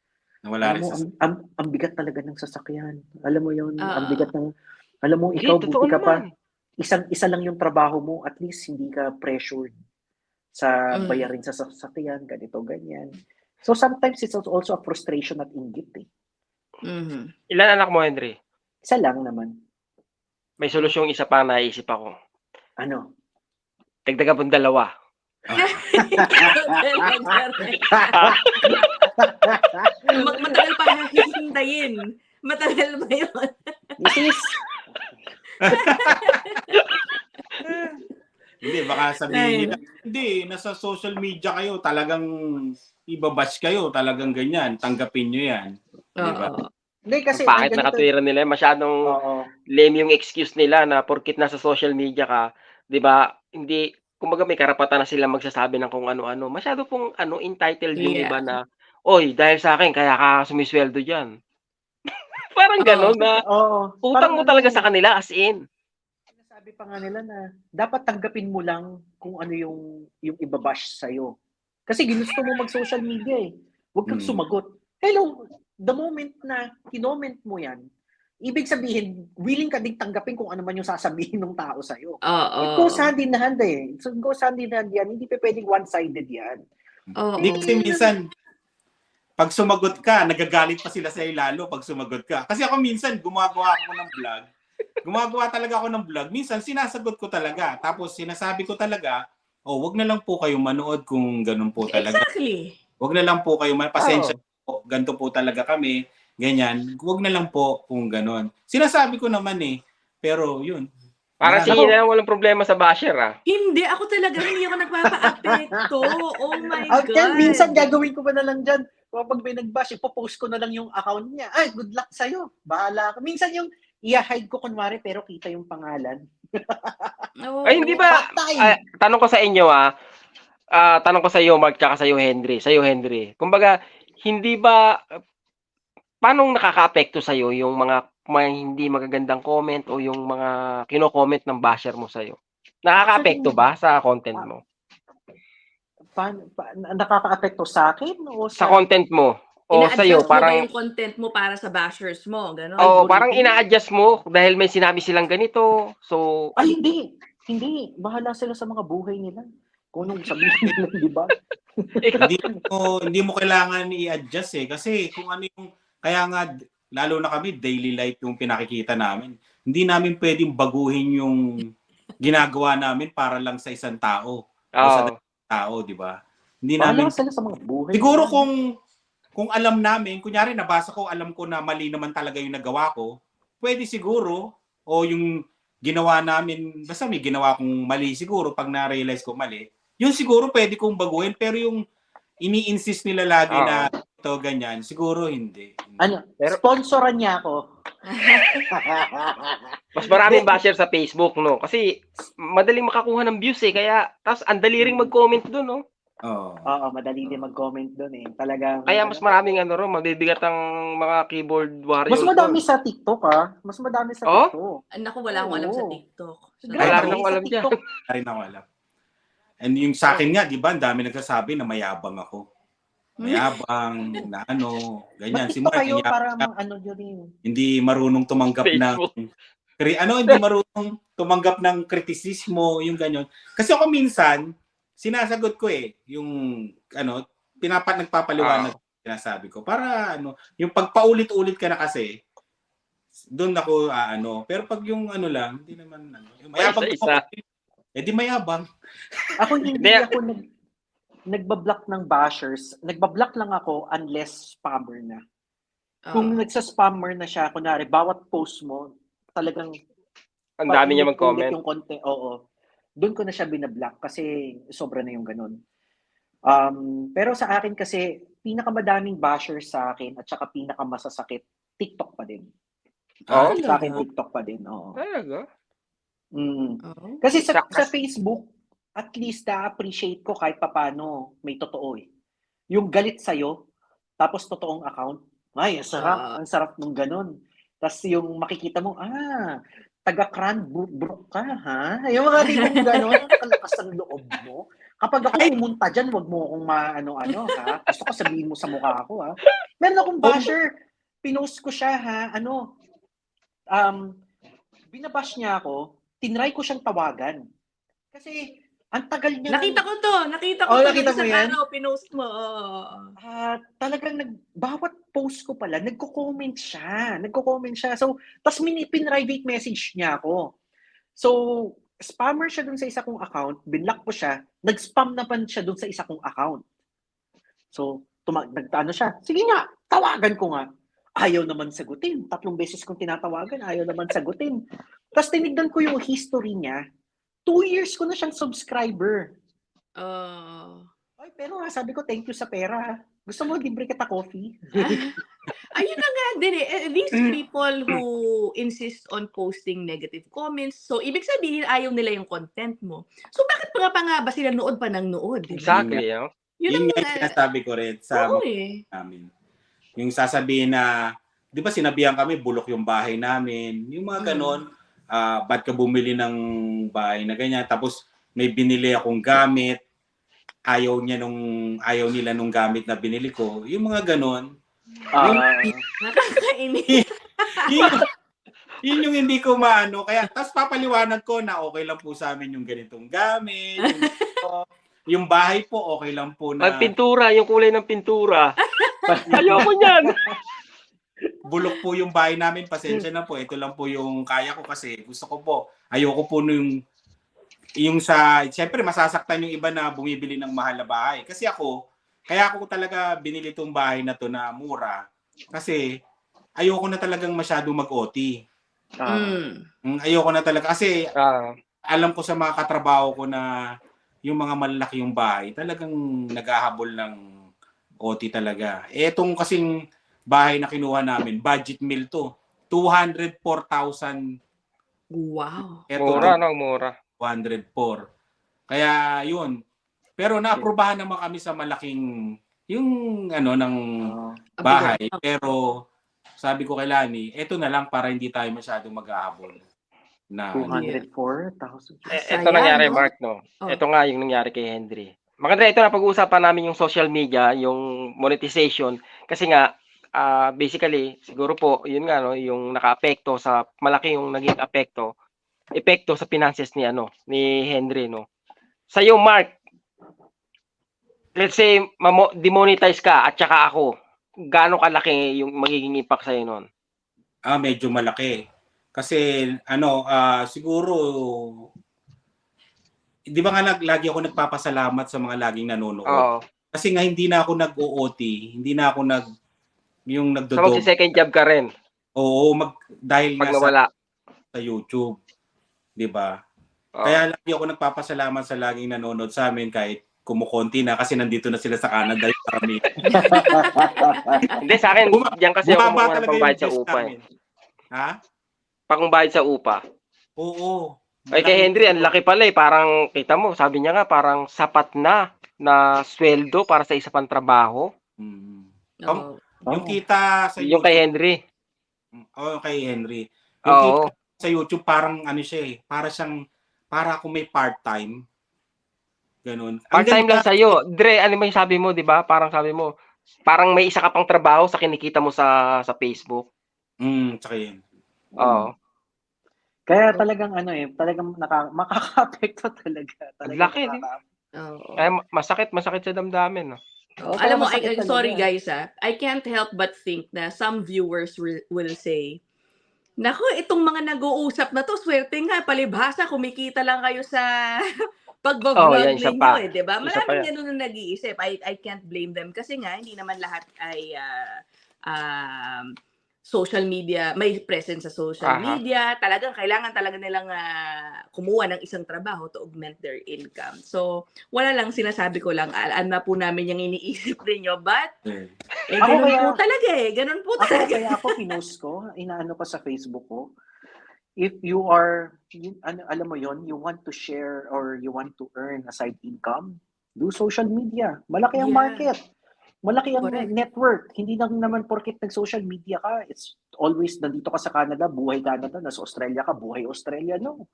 Nawala rin Ang bigat talaga ng sasakyan. Alam mo yun, ang Oo. bigat ng, alam mo, ikaw, Totoo buti ka pa, naman. isa lang yung trabaho mo, at least hindi ka pressured sa Mm. bayarin sa sasakyan, ganito, ganyan. So sometimes it's also a frustration at inggit eh. Mhm. Ilan anak mo, Henry? Isa lang naman. May solusyong isa pa naisip ako. Ano? Dagdagan mo 2. Matagal pa hihintayin. Matagal ba yun? This is, Hindi, baka sabihin nila, hindi, nasa social media kayo, talagang ibabash kayo, talagang ganyan, tanggapin nyo yan. Diba? Oo. hindi kasi, Ang pangit na katwiran nila, masyadong Oo. lame yung excuse nila na porkit nasa social media ka, 'di ba? Hindi, kumbaga may karapatan na sila magsasabi ng kung ano-ano. Masyado pong entitled yung Yeah. iba na, "Oy, dahil sa akin kaya ka sumisweldo diyan." Parang Oo. gano'n na Oo. utang mo talaga sa kanila as in. Sinasabi pa nga nila na dapat tanggapin mo lang kung ano yung ibabash sa'yo. Kasi ginusto mo mag-social media eh. Huwag kang sumagot. Hello, the moment na kinoment mo yan, ibig sabihin, willing ka ding tanggapin kung ano man yung sasabihin ng tao sa'yo. Oo. It goes hand in hand eh. So, it goes hand in hand yan. Hindi pa pwedeng one-sided yan. Oo. Hindi kasi minsan, pag sumagot ka, nagagalit pa sila sa'yo lalo pag sumagot ka. Kasi ako minsan, gumagawa talaga ako ng vlog. Minsan, sinasagot ko talaga. Tapos, sinasabi ko talaga, wag na lang po kayo manood kung ganun po talaga. Exactly. Wag na lang po kayo, pasensya po, ganito po talaga kami, ganyan. Wag na lang po kung ganun. Sinasabi ko naman eh, pero yun. Parang Marami- sige na lang, walang problema sa basher Hindi, ako talaga, hindi ako nagpapa-apekto. Oh my God. Kaya minsan gagawin ko pa na lang dyan. Kapag may nag-bash, ipopost ko na lang yung account niya. Ay, good luck sa'yo. Bahala ka. Minsan yung i-hide ko kunwari pero kita yung pangalan. Oo. Ay, hindi ba? Patay! Tanong ko sa inyo tanong ko sa iyo, Mark, tsaka sa iyo, Henry. Sa iyo, Henry. Kumbaga, hindi ba, paano nakaka-apekto sa iyo yung mga hindi magagandang comment o yung mga kino-comment ng basher mo sa iyo? Nakaka-apekto ba sa content mo? Nakaka-apekto sa akin o Sa content mo? O sa iyo, Ina-adjust mo ba parang yung content mo para sa bashers mo? Ganon? parang ina-adjust mo dahil may sinabi silang ganito. So, Ay, hindi. Hindi. Bahala sila sa mga buhay nila. Kung anong sabihin nila, di ba? hindi mo kailangan i-adjust eh. Kasi kung ano yung, kaya nga, lalo na kami, daily life yung pinakikita namin. Hindi namin pwedeng baguhin yung ginagawa namin para lang sa isang tao. O sa tao, di ba? Hindi Bahala namin, sila sa mga buhay siguro nila. kung alam namin, kunyari nabasa ko, alam ko na mali naman talaga yung nagawa ko, pwede siguro, o yung ginawa namin, basta may ginawa kong mali siguro, pag na-realize ko mali, yun siguro pwede kong baguhin, pero yung ini-insist nila lagi na ito, ganyan, siguro hindi. Ano, sponsoran niya ako. Mas maraming basher sa Facebook, no? Kasi madaling makakuha ng views eh. Kaya, tapos ang dali ring mag-comment doon, no? Oo, madali din mag-comment doon eh. Talagang Kaya mas maraming mabibigat ang mga keyboard warrior. mas madami sa TikTok Mas madami sa TikTok. Naku, wala akong alam sa TikTok. Wala rin akong alam dyan. Wala rin ako alam. And yung sa akin nga, di ba, ang dami nagsasabi na mayabang ako. Mayabang, na ganyan. TikTok kayo para nyo rin. Hindi marunong tumanggap hindi marunong tumanggap ng kritisismo, yung ganyan. Kasi ako minsan, sinasagot ko yung nagpapaliwanag sinasabi ko. Para yung pagpaulit-ulit ka na kasi, doon ako pero pag yung lang, hindi naman yung mayabang isa. Di mayabang. Ako hindi ako nagbablock ng bashers. Nagbablock lang ako unless spammer na. Kung nagsa-spammer na siya, kunwari, bawat post mo, talagang Ang dami niya paulit-ulit mag-comment. yung content, oo. Doon ko na siya binablock kasi sobra na yung ganun. Pero sa akin kasi, pinakamadaming bashers sa akin at saka pinakamasasakit, TikTok pa din. Oh, Sa akin, Talaga? TikTok pa din, oo. talaga? Oh. Kasi sa Sa- Facebook, at least na-appreciate ko kahit papano may totoo eh. Yung galit sa'yo, tapos totoong account, ay, ang sarap nung ganun. Tapos yung makikita mo, taga-Cranbrook ka, ha? Yung mga tipong ganun, ang kalakas ng loob mo. Kapag ako pumunta dyan, wag mo akong maano-ano, ha? Gusto ko sabihin mo sa mukha ko, ha? Meron akong basher, pinost ko siya, ha? Binabash niya ako, tinry ko siyang tawagan. Kasi, ang tagal niya Nakita ko to. Nakita ko Oh, to. nakita mo Isang yan? araw, pinost mo. Oo. Talagang bawat post ko pala, nagko-comment siya. So, tas pin-private message niya ako. So, spammer siya dun sa isa kong account, binlock ko siya, nag-spam naman siya dun sa isa kong account. So, nagtaano siya, sige nga, tawagan ko nga. Ayaw naman sagutin. 3 beses kong tinatawagan, ayaw naman sagutin. Tapos tinignan ko yung history niya, 2 years ko na siyang subscriber. Ay, pero sabi ko, thank you sa pera. Gusto mo, libre kita coffee? Ayun na nga din eh. These people who insist on posting negative comments, so ibig sabihin ayaw nila yung content mo. So bakit pa nga ba sila nood pa ng nood? Diba? Exactly, no? Yun nga yung sinasabi ko rin sa namin. Yung sasabihin na, di ba sinabihan kami, bulok yung bahay namin. Yung mga ganon, ba't ka bumili ng bahay na ganyan. Tapos may binili akong gamit, ayaw nila nung gamit na binili ko. Yung mga ganon. Nakakainis. Yun yung hindi ko maano. Kaya, tapos papaliwanag ko na okay lang po sa amin yung ganitong gamit. Yung bahay po, okay lang po na... Ang pintura, yung kulay ng pintura. Ayoko niyan. Bulok po yung bahay namin, pasensya na po. Ito lang po yung kaya ko kasi gusto ko po. Ayoko po yung sa... Siyempre, masasaktan yung iba na bumibili ng mahal na bahay. Kasi kaya ako talaga binili tong bahay na to na mura. Kasi ayoko na talagang masyado mag-OT. Ayoko na talaga. Kasi alam ko sa mga katrabaho ko na yung mga malalaki yung bahay, talagang naghahabol ng OT talaga. Etong kasing bahay na kinuha namin, budget meal to. 204,000. Wow. Mura, no? Mura. 204. Kaya yun. Pero naaprubahan naman kami sa malaking yung ng bahay. Pero sabi ko kay Lani, eto na lang para hindi tayo masyadong maghahabol. 204,000. Ito nangyari, Mark, no? Ito nga yung nangyari kay Henry. Maganda, ito na pag-uusapan namin yung social media, yung monetization. Kasi nga, basically, siguro po, yun nga, no, yung naka-apekto sa, malaki yung naging epekto sa finances ni Henry, no? Sa'yo, Mark, let's say, demonetize ka at saka ako, gaano kalaki yung magiging impact sa'yo nun? Medyo malaki. Kasi siguro di ba nga lagi ako nagpapasalamat sa mga laging nanonood. Kasi nga hindi na ako nag-OOT, hindi na ako yung nagdo-job. So second job ka rin. Oo, dahil pag nga sa YouTube, di ba? Kaya lagi ako nagpapasalamat sa laging nanonood sa amin kahit kumukonti na kasi nandito na sila sa Canada yung kami. Hindi, sa akin, diyan kasi ako kumuha ng pangbayad sa upa. Ha? Pangbayad sa upa. Oo. Ay, kay Henry, ang laki pala eh. Parang, kita mo, sabi niya nga, parang sapat na sweldo para sa isa pang trabaho. Yung kita sa YouTube. Yung kay Henry. Yung kay Henry. Yung kita sa YouTube, parang siya eh. Para kung may part-time. Ganun. Part-time lang sa'yo. Dre, ano may sabi mo, di ba? Parang sabi mo, parang may isa ka pang trabaho sa kinikita mo sa Facebook. Tsaka yun. Oo. Kaya talagang talagang makaka-apekto talaga. Laki din. Kaya masakit sa damdamin, no? Alam mo, sorry guys, I can't help but think na some viewers will say, naku, itong mga nag-uusap na to, swerte nga, palibhasa, kumikita lang kayo sa pag-vlog ninyo eh, di ba? Maraming ganun na nag-iisip. I can't blame them kasi nga, hindi naman lahat ay social media, may presence sa social Aha. media. Talagang kailangan talaga nilang kumuha ng isang trabaho to augment their income. So, wala lang, sinasabi ko lang, alam na po namin yung iniisip ninyo, but Ako ganun kaya- po talaga ganun po talaga. Kaya ako pinost ko, inaano ko sa Facebook ko, if you are, alam mo yon, you want to share or you want to earn a side income, do social media. Malaki ang Yeah. market. Malaki ang Correct. network. Hindi lang naman porket nag-social media ka, it's always nandito ka sa Canada, buhay Canada, nasa Australia ka, buhay Australia. No.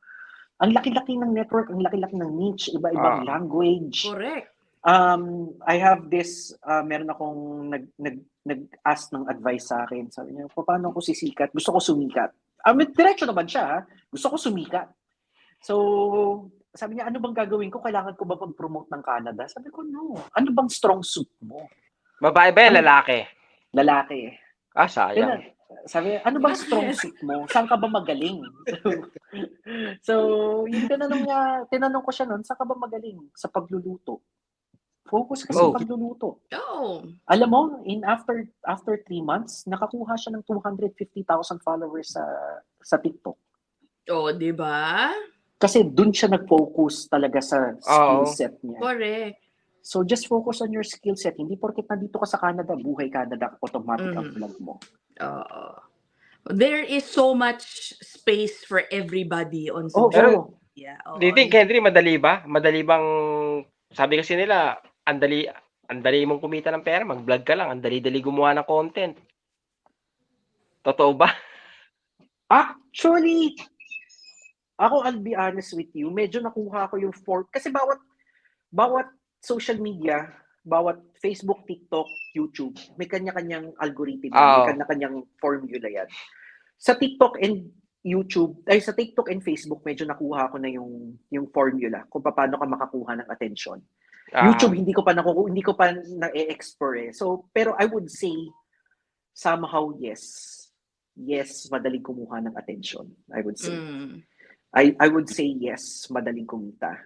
Ang laki-laki ng network, ang laki-laki ng niche, iba-ibang language. Correct. I have this, meron akong nag-ask ng advice sa akin. Sabi niya, paano ako sisikat? Gusto ko sumikat. Diretso naman siya, ha? Gusto ko sumikat. So, sabi niya, ano bang gagawin ko? Kailangan ko ba pag-promote ng Canada? Sabi ko, no. Ano bang strong suit mo? Babae ba yan, lalaki? Lalaki. Sayang. Sabi, ano bang strong suit mo? Saan ka ba magaling? So, yung tinanong ko siya noon, saan ka ba magaling? Sa pagluluto. Focus ka sa pagluluto. Oh. Alam mo, after 3 months, nakakuha siya ng 250,000 followers sa TikTok. Oh, di ba? Kasi dun siya nag-focus talaga sa skill set niya. Correct. So just focus on your skill set. Hindi porket nandito ka sa Canada, buhay Canada, automatic ang vlog mo. There is so much space for everybody on Oh, social oh. media. Do you think, Henry, madali ba? Madali bang, sabi kasi nila, ang dali mong kumita ng pera, mag-vlog ka lang, ang dali-dali gumawa ng content. Totoo ba? Actually, I'll be honest with you, medyo nakuha ko yung kasi bawat social media, bawat Facebook, TikTok, YouTube, may kanya-kanyang algorithm, may kanya-kanyang formula yan. Sa TikTok and YouTube, sa TikTok and Facebook, medyo nakuha ko na yung formula kung paano ka makakuha ng attention. YouTube, hindi ko pa na-explore. So, pero I would say, somehow, yes, madaling kumuha ng attention. I would say. I would say yes, madaling kumita.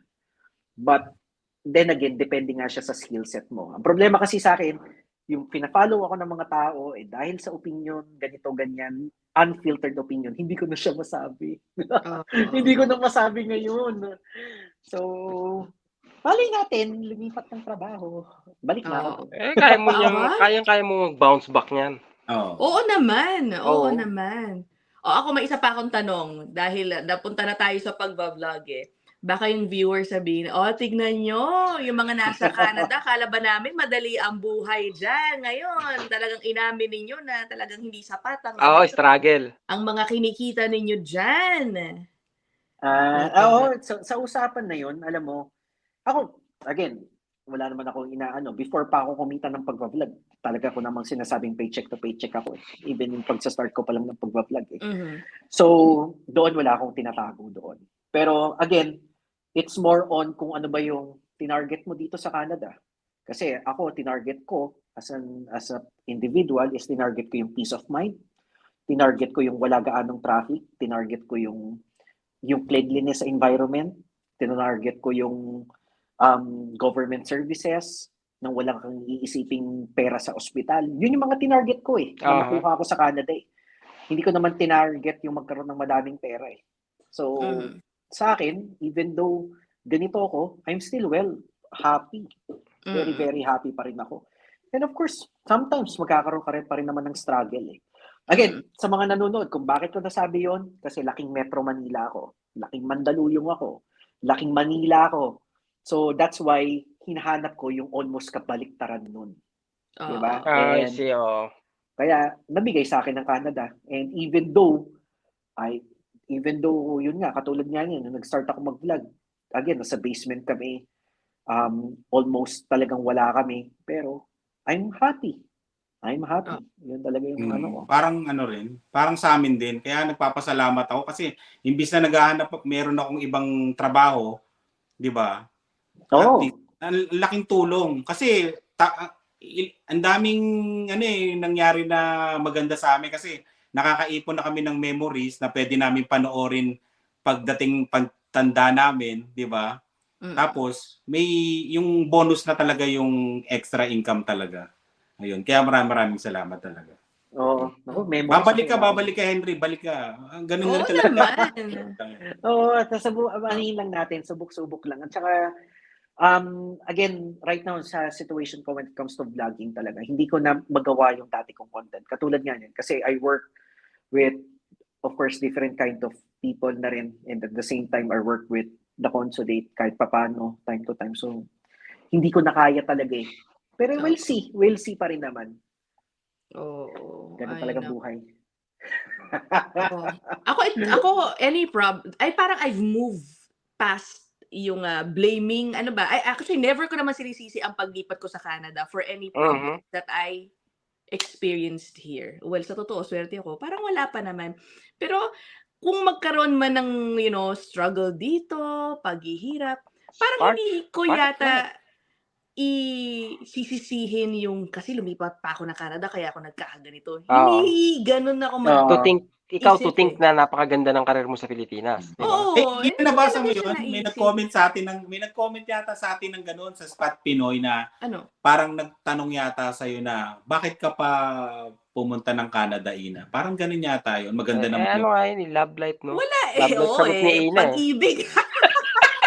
But, then again, depende nga siya sa skill set mo. Ang problema kasi sa akin, yung pina-follow ako ng mga tao, dahil sa opinion, ganito, ganyan, unfiltered opinion, hindi ko na siya masabi. Hindi ko na masabi ngayon. So, malay natin, lumipat ng trabaho. Balik na ako. Kaya mo mag-bounce back niyan. Oo naman. Oo naman. Ako may isa pa akong tanong dahil napunta na tayo sa pagbablog Baka yung viewer sabihin, tignan nyo, yung mga nasa Canada, kala ba namin madali ang buhay dyan. Ngayon, talagang inamin ninyo na talagang hindi sapat ang struggle. Ang mga kinikita ninyo dyan. Sa usapan na yun, alam mo, ako, again, wala naman ako before pa ako kumita ng pagbablog, talaga ko namang sinasabing paycheck to paycheck ako. Even yung pagsa-start ko pa lang ng pagbablog. So, doon wala akong tinatago doon. Pero, again, it's more on kung ano ba yung tinarget mo dito sa Canada. Kasi ako, tinarget ko as a individual is tinarget ko yung peace of mind. Tinarget ko yung wala gaanong traffic. Tinarget ko yung cleanliness sa environment. Tinarget ko yung government services nang walang kang iisiping pera sa ospital. Yun yung mga tinarget ko na nakuha ko sa Canada Hindi ko naman tinarget yung magkaroon ng madaming pera So, sa akin, even though ganito ako, I'm still happy. Very, very happy pa rin ako. And of course, sometimes magkakaroon ka rin pa rin naman ng struggle Again, sa mga nanonood, kung bakit ko nasabi yon, kasi laking Metro Manila ako, laking Mandaluyong ako, laking Manila ako. So, that's why hinahanap ko yung almost kabaliktaran nun. Diba? Kaya, nabigay sa akin ng Canada. And even though, yun nga, katulad nga yun, nung nag-start ako mag-vlog, again, nasa basement kami, almost talagang wala kami, pero I'm happy. Yun talaga yung parang sa amin din, kaya nagpapasalamat ako kasi imbis na naghahanap, meron akong ibang trabaho, di ba? Ang laking tulong kasi ang daming nangyari na maganda sa amin kasi nakakaipon na kami ng memories na pwede namin panoorin pagdating pagtanda namin, di ba? Tapos may yung bonus na talaga yung extra income talaga. Ayun, kaya maraming salamat talaga. Oo. Ako, memories Babalik ka, Henry. Balik ka. Ganun Oo lang talaga. naman. Oo, anihin lang natin, subok-subok lang. At saka, again, right now, sa situation ko when it comes to vlogging talaga, hindi ko na magawa yung dati kong content. Katulad nga yan, kasi I work with, of course, different kind of people na rin. And at the same time, I work with the consulate kahit papano, time to time. So, hindi ko na kaya talaga eh. Pero we'll see. We'll see pa rin naman. Oo. Ganun Ay, talaga naku. buhay. Oo. Ako, parang I've moved past yung blaming, ano ba? Actually, never ko naman sinisisi ang paglipat ko sa Canada for any problems that I experienced here. Well, sa totoo, swerte ako. Parang wala pa naman. Pero, kung magkaroon man ng, struggle dito, paghihirap, parang hindi ko yata sisisihin yung kasi lumipat pa ako ng Canada kaya ako nagkakaganito. Hindi ganun ako to think na napakaganda ng karir mo sa Pilipinas, di ba? Oo. Hindi nabasa mo hindi ko yun? talaga May siya nag-comment sa atin may nag-comment yata sa atin ng ganun sa Spot Pinoy na Ano? parang nagtanong yata sa iyo na bakit ka pa pumunta ng Canada, Ina? Parang ganun yata yun. Maganda naman yun. Ano nga yun, love life, no? Wala Love life sagot ni Ina. pag-ibig.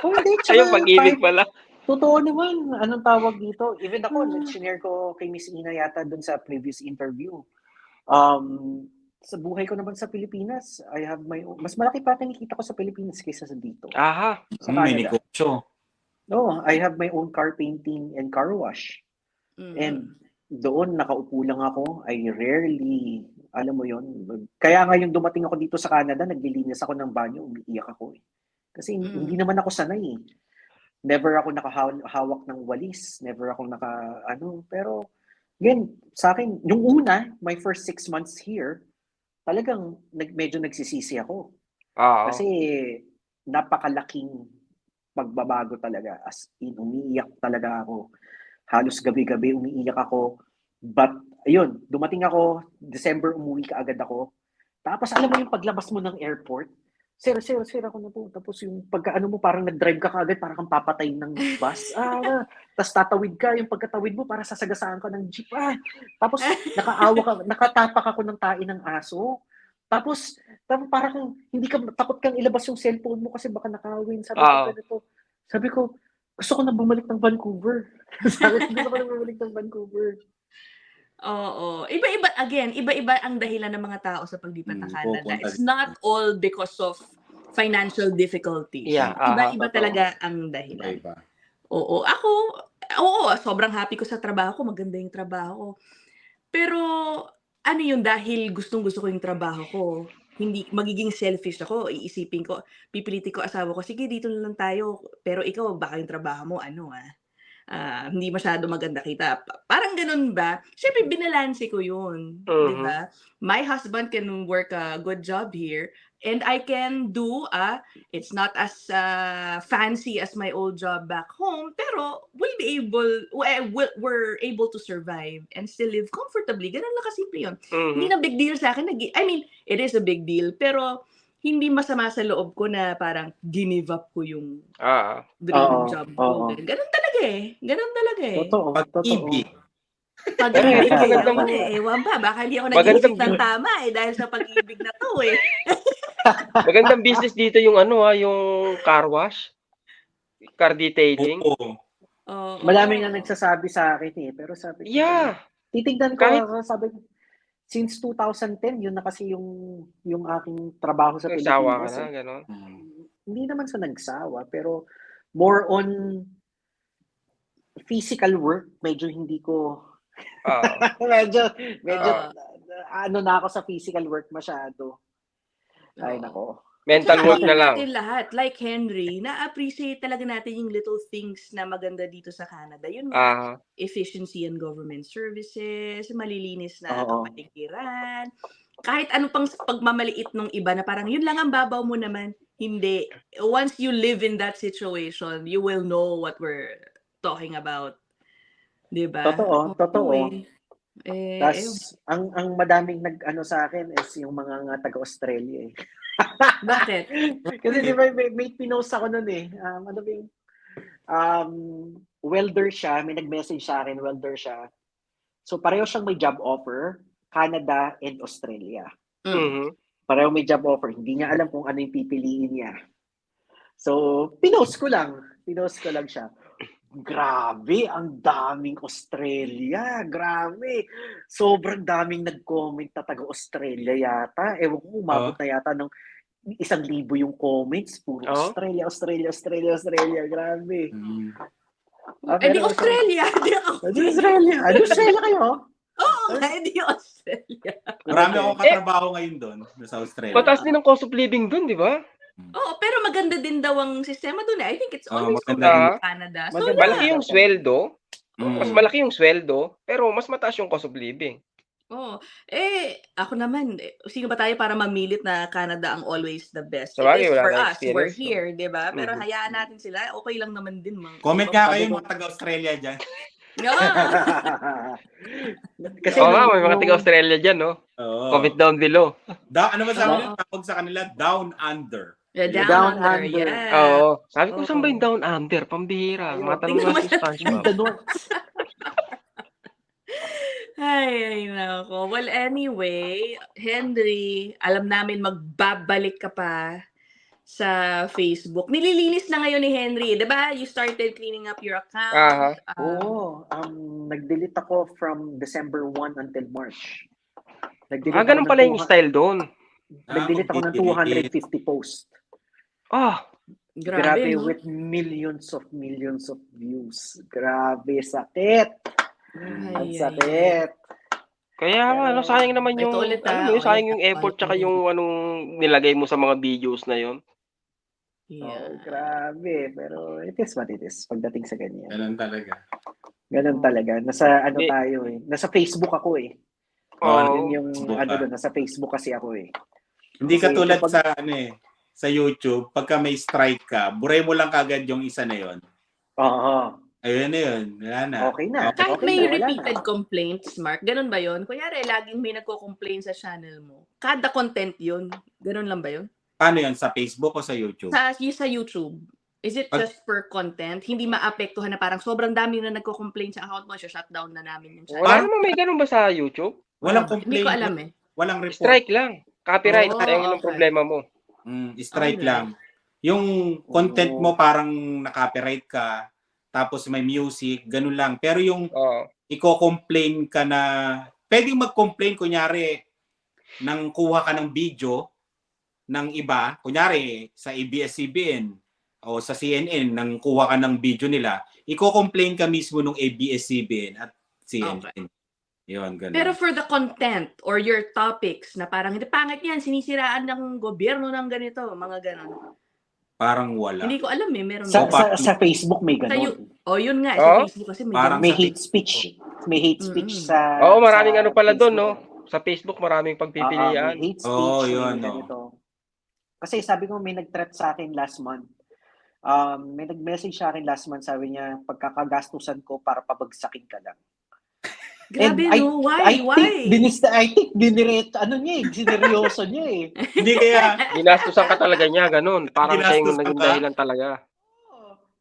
Hindi, Ayun, pag-ibig pala. Totoo naman. Anong tawag dito? Even ako, nag-share ko kay Miss Ina yata dun sa previous interview. Sa buhay ko naman sa Pilipinas, I have my own. Mas malaki pa kinikita ko sa Pilipinas kaysa sa dito. Aha. Sa May Canada. negosyo. No, I have my own car painting and car wash. And doon, nakaupo lang ako. I rarely, alam mo yon. Kaya nga yung dumating ako dito sa Canada, naglilinis ako ng banyo, umiiyak ako eh. Kasi hindi naman ako sanay eh. Never ako nakahawak ng walis. Never ako pero again, sa akin, yung una, my first 6 months here, talagang medyo nagsisisi ako. Kasi napakalaking pagbabago talaga. As in, umiiyak talaga ako. Halos gabi-gabi umiiyak ako. But, ayun, dumating ako, December umuwi ka agad ako. Tapos alam mo yung paglabas mo ng airport, sir ako na po. Tapos yung pagkaano mo, parang nag-drive ka kaagad, parang kang papatay ng bus. Tapos tatawid ka, yung pagkatawid mo, parang sasagasaan ka ng jeep. Tapos nakatapak ako ng tae ng aso. Tapos parang hindi ka, takot kang ilabas yung cellphone mo kasi baka nakawin. Sabi ko, gusto ko na bumalik ng Vancouver. Gusto ko na bumalik ng Vancouver. Oo. Iba-iba ang dahilan ng mga tao sa paglipat ng Canada. It's not all because of financial difficulties. Yeah, Iba-iba talaga ang dahilan. Iba. Oo. Sobrang happy ko sa trabaho ko. Maganda yung trabaho ko. Pero, ano yun, dahil gustong-gusto ko yung trabaho ko, hindi magiging selfish ako, iisipin ko, pipilitin ko asawa ko, sige, dito na lang tayo. Pero ikaw, baka yung trabaho mo, hindi masyado maganda kita. Parang ganun ba? Siyempre, binalanse ko yun. Di ba? My husband can work a good job here and I can do, it's not as fancy as my old job back home, pero we're able to survive and still live comfortably. Ganun lang kasimple yun. Hindi na big deal sa akin. It is a big deal, pero hindi masama sa loob ko na parang give up ko yung dream job ko. Ganun talaga eh. Totoo. Pag-ibig. Pag-ibig ewan ba, baka hindi ako nag-iisip ng tama dahil sa pag-ibig na to eh. Magandang business dito yung yung car wash, car detailing. Madami na nagsasabi sa akin eh, pero sabi ko, titignan ko, sabi ko, since 2010, yun na kasi yung aking trabaho sa Pilipinas. Nagsawa ka na, gano'n? Hindi naman sa nagsawa, pero more on physical work, medyo hindi ko, medyo, na ako sa physical work masyado. Ay, nako. Mental work na lang. Natin lahat, like Henry, na-appreciate talaga natin yung little things na maganda dito sa Canada. Yun efficiency in government services, malilinis na kapaligiran, kahit ano pang pagmamaliit ng iba na parang yun lang ang babaw mo naman. Hindi. Once you live in that situation, you will know what we're talking about. Diba? Totoo. Tas, ang madaming sa akin is yung mga taga-Australia eh. Bakit? Kasi di ba may pinost ako nun eh. Welder siya, may nag-message sa akin, welder siya. So pareho siyang may job offer, Canada and Australia. Mhm. Pareho may job offer. Hindi niya alam kung ano yung pipiliin niya. So, pinost ko lang siya. Grabe, ang daming Australia. Grabe. Sobrang daming nag-comment na taga-Australia yata. Ewan ko, umabot na yata ng 1,000 yung comments. Puro Australia. Grabe. Di Australia. Di Australia. Australia kayo? Oo nga, di Australia. Marami akong katrabaho ngayon doon sa Australia. Mataas din ang cost of living doon, di ba? Oo, pero maganda din daw ang sistema doon. I think it's always maganda compared to Canada. So, Maganda. Malaki yung sweldo. Mm. Mas malaki yung sweldo, pero mas mataas yung cost of living. Oo. Ako naman, sino ba tayo para mamilit na Canada ang always the best? Sabagay, It is wala for na us. We're experience, here, di ba? Pero Mhm. hayaan natin sila. Okay lang naman din. Comment nga kayo mga taga-Australia dyan. Kasi Oo nga, may mga taga-Australia dyan, no? Oo. Comment down below. Ano ba sabi nila? Tawag sa kanila? Down under. Down under. under. Yeah. Oo. Sabi ko, Oo. saan ba yung down under? Pambihira. Ayun. Matanong nga si Ay, SpongeBob. the North. Ay, nako. Well, anyway, Henry, alam namin magbabalik ka pa sa Facebook. Nililinis na ngayon ni Henry, 'di ba? You started cleaning up your account. Oo. Nag-delete ako from December 1 until March. Ganun pala yung style doon. Nag-delete ako ng 250 posts. Grabe, no? with millions of views. Grabe, sakit. Ang Ay, sakit. Kaya nga, sayang naman yung, Ito ulit, alam mo yun, sayang yung effort tsaka yung anong nilagay mo sa mga videos na yun. Yeah. Grabe. Pero it is what it is pagdating sa ganyan. Ganun talaga. Ganun talaga. Nasa Hindi. tayo eh. Nasa Facebook ako eh. Oo. Yun yung Facebook ka. doon. Nasa Facebook kasi ako eh. Hindi Kasi katulad kapag- sa YouTube, pagka may strike ka, buray mo lang kagad yung isa na yon. Oo. Ayun na yun. Wala na. Okay na. Kahit Okay may na, wala repeated na. complaints, Mark, ganun ba yun? Kunyari, laging may nagko-complain sa channel mo. Kada content yun. Ganun lang ba yun? Paano yun? Sa Facebook o sa YouTube? Sa YouTube, is it just per content? Hindi maapektuhan na parang sobrang dami na nagko-complain sa account mo, shutdown na namin yung channel. Wala naman may ganun ba sa YouTube? Walang Hindi complaint. ko alam eh. Walang report. Strike lang. Copyright. Oh, Ayun yung okay. problema mo. Strike Okay. lang. Yung content mo parang na-copyright ka, tapos may music, ganun lang. Pero yung Oo. i-complain ka na, pwedeng mag-complain, kunyari, nang kuha ka ng video ng iba, kunyari, sa ABS-CBN o sa CNN, nang kuha ka ng video nila, i-complain ka mismo ng ABS-CBN at CNN. Yun, ganun. Pero for the content or your topics na parang hindi pangit yan, sinisiraan ng gobyerno ng ganito, mga ganon. Parang wala. Hindi ko alam eh, meron Sa, ba? sa Facebook may ganun. Yun nga, Oh? sa Facebook kasi may Parang ganun. May sa hate speech. May hate speech sa Oo, maraming sa ano pala doon, Facebook. no? Sa Facebook, maraming May pagpipilian. hate speech. Oo, yun, may ganito. Kasi sabi ko, may nag-threat sa akin last month. May nag-message sa akin last month, sabi niya, pagkakagastusan ko para pabagsakin ka lang. Grabe, And no? Why? I think dinireto, sineryoso niya eh. Hindi kaya, Ginastusan ka talaga niya, ganun. Parang siya yung Ginastusan naging ka? dahilan talaga.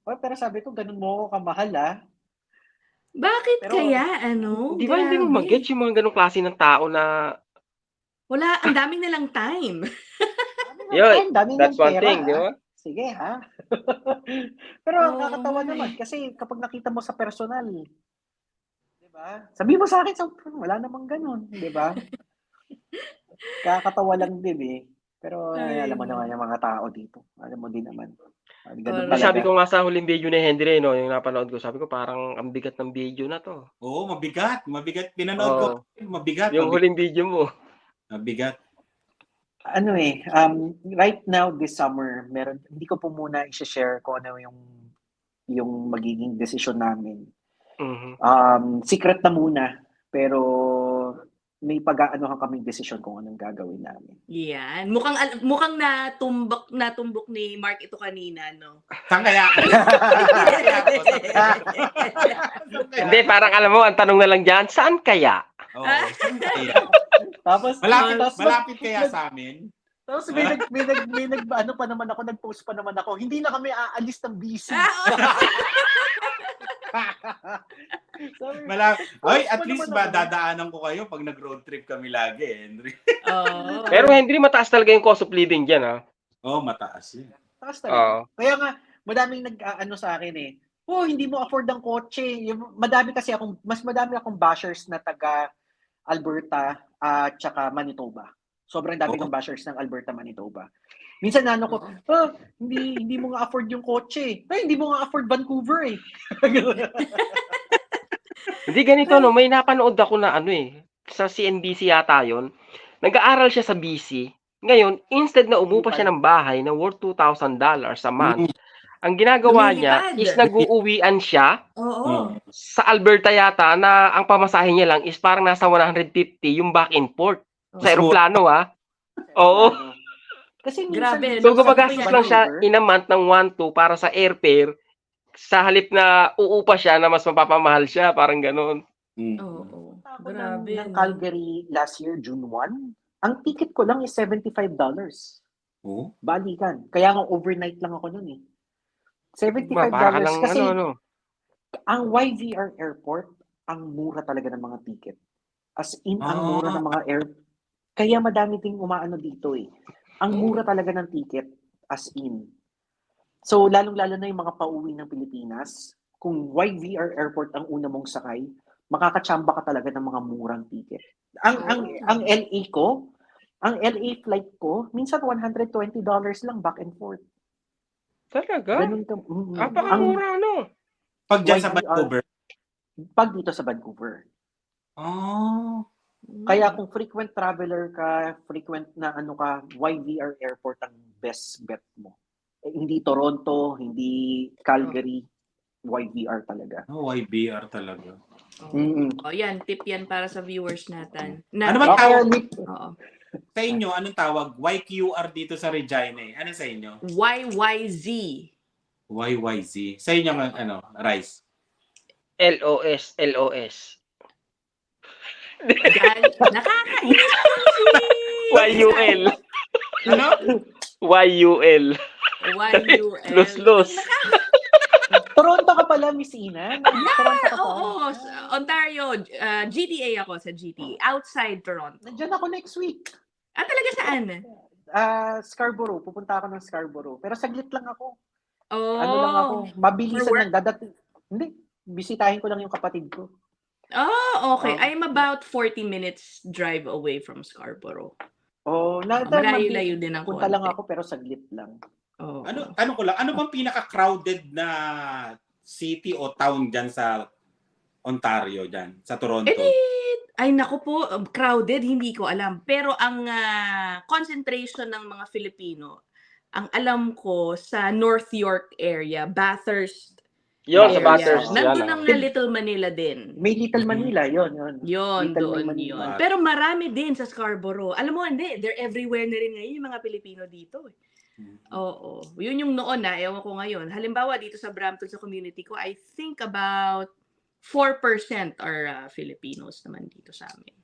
Oh, pero sabi ko, ganun mo ako kamahal ah. Bakit Pero, kaya, ano? Di ba hindi mo Grabe. mag-get yung mga ganung klase ng tao na, Wala, ang daming nalang time. Yun, Dami that's ng one pera, thing, di ah. ba? Sige ha. Pero Oo, nakakatawa nga naman eh. kasi kapag nakita mo sa personal, 'di ba? Sabi mo sa akin, wala namang ganoon, 'di ba? Kakatawa lang din eh. Pero Ay, alam mo naman yung mga tao dito. Alam mo din naman. Ganun Correct. Sabi talaga. ko nga sa huling video ni Henry, no, yung napanood ko, sabi ko parang ang bigat ng video na to. oo, mabigat. Pinanood ko, mabigat. Yung huling video mo. Mabigat. Ano right now this summer, hindi ko po muna i-share kung ano yung magiging desisyon namin. Mhm. Secret na muna, pero may pag-aanohan kaming desisyon kung anong gagawin namin. Yan. Mukhang natumbok ni Mark ito kanina, no? Saan kaya? Hindi, parang alam mo, ang tanong na lang dyan, saan kaya? Oo, saan kaya? Tapos Malapit kaya sa amin? Tapos may ano pa naman ako, nag-post pa naman ako. Hindi na kami aalis ng BC. Ay, at least ba dadaanan ko kayo pag nag-road trip kami lagi, Henry. Oh. Pero Henry, mataas talaga yung cost of living dyan, ha? Mataas yun. Taas talaga. Kaya nga, madaming nag-ano sa akin eh. Hindi mo afford ang kotse. Mas madami akong bashers na taga Alberta at tsaka Manitoba. Sobrang dami ng bashers ng Alberta, Manitoba. Minsan ko, hindi mo nga afford yung kotse. Hindi mo nga afford Vancouver eh. Hindi ganito, no? May napanood ako na sa CNBC yata yun. Nag-aaral siya sa BC. Ngayon, instead na umupa siya ng bahay na worth $2,000 a month, ang ginagawa niya is nag-uuwian siya sa Alberta yata na ang pamasahe niya lang is parang nasa 150 yung back and forth sa aeroplano, ha? Oo. Kasi grabe. So, gumagastos lang siya in a month ng 1-2 para sa airfare sa halip na uupa siya na mas mapapamahal siya. Parang ganun. Oo. Grabe. Ng Calgary last year, June 1, ang ticket ko lang is $75. Balikan. Kaya nga overnight lang ako nun eh. $75 kasi ang YVR Airport, ang mura talaga ng mga ticket. As in, ang mura ng mga kaya madami ding umaano dito eh. Ang mura talaga ng ticket, as in. So, lalong-lalo na yung mga pauwi ng Pilipinas, kung YVR Airport ang una mong sakay, makakatsamba ka talaga ng mga murang ticket. Ang LA flight ko, minsan $120 lang back and forth. Talaga? Ganun ka. Napakamura, no? Pag dyan sa Vancouver? Pag dito sa Vancouver. Kaya kung frequent traveler ka, frequent na YVR Airport ang best bet mo. Hindi Toronto, hindi Calgary, YVR talaga. YVR talaga. Yan, tip yan para sa viewers natin. Ano ba tawag? Sa inyo, anong tawag? YQR dito sa Regina eh. Ano sa inyo? YYZ. YYZ. Sa inyo, Rice? LOS. Nakakainis YUL. Ano? YUL. Los. Toronto ka pala, Miss Ina? Oo. Ontario. GTA ako sa GTA. Outside Toronto. Nandiyan ako next week. Talaga saan? Scarborough. Pupunta ako ng Scarborough. Pero saglit lang ako. Ano lang ako. Mabilisan lang. Dadating. Hindi. Bisitahin ko lang yung kapatid ko. Okay. I'm about 40 minutes drive away from Scarborough. Malayo-layo din ang punta lang ako pero saglit lang. Ano ko lang, ano bang pinaka-crowded na city o town dyan sa Ontario dyan, sa Toronto? Ay naku po, crowded, hindi ko alam. Pero ang concentration ng mga Filipino, ang alam ko sa North York area, Bathurst. Sa Bathurst. Nandun ang Little Manila din. May Little Manila, yun. Doon yun. Pero marami din sa Scarborough. Alam mo, hindi, they're everywhere na rin ngayon yung mga Pilipino dito. Oo. Yun yung noon ewan ko ngayon. Halimbawa, dito sa Brampton, sa community ko, I think about 4% are Filipinos naman dito sa amin.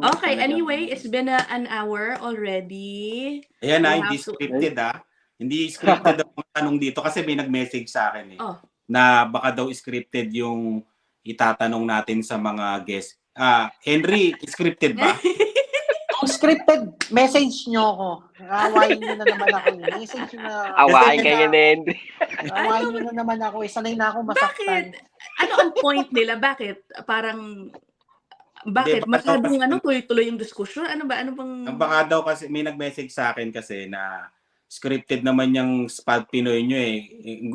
Okay, anyway, it's been an hour already. Ayan hindi scripted Hindi scripted ang tanong dito kasi may nag-message sa akin na baka daw scripted yung itatanong natin sa mga guests. Henry, scripted ba? Kung scripted, message nyo ako. Awayin nyo na naman ako. Message nyo na. Awayin kayo na Henry. Awayin nyo na naman ako. Sanay na ako masaktan. Bakit? Ano ang point nila? Bakit? Bakit? Masyadong tuloy-tuloy yung diskusyon? Ano bang... Baka daw kasi may nag-message sa akin kasi na scripted naman yung Spad Pinoy nyo eh.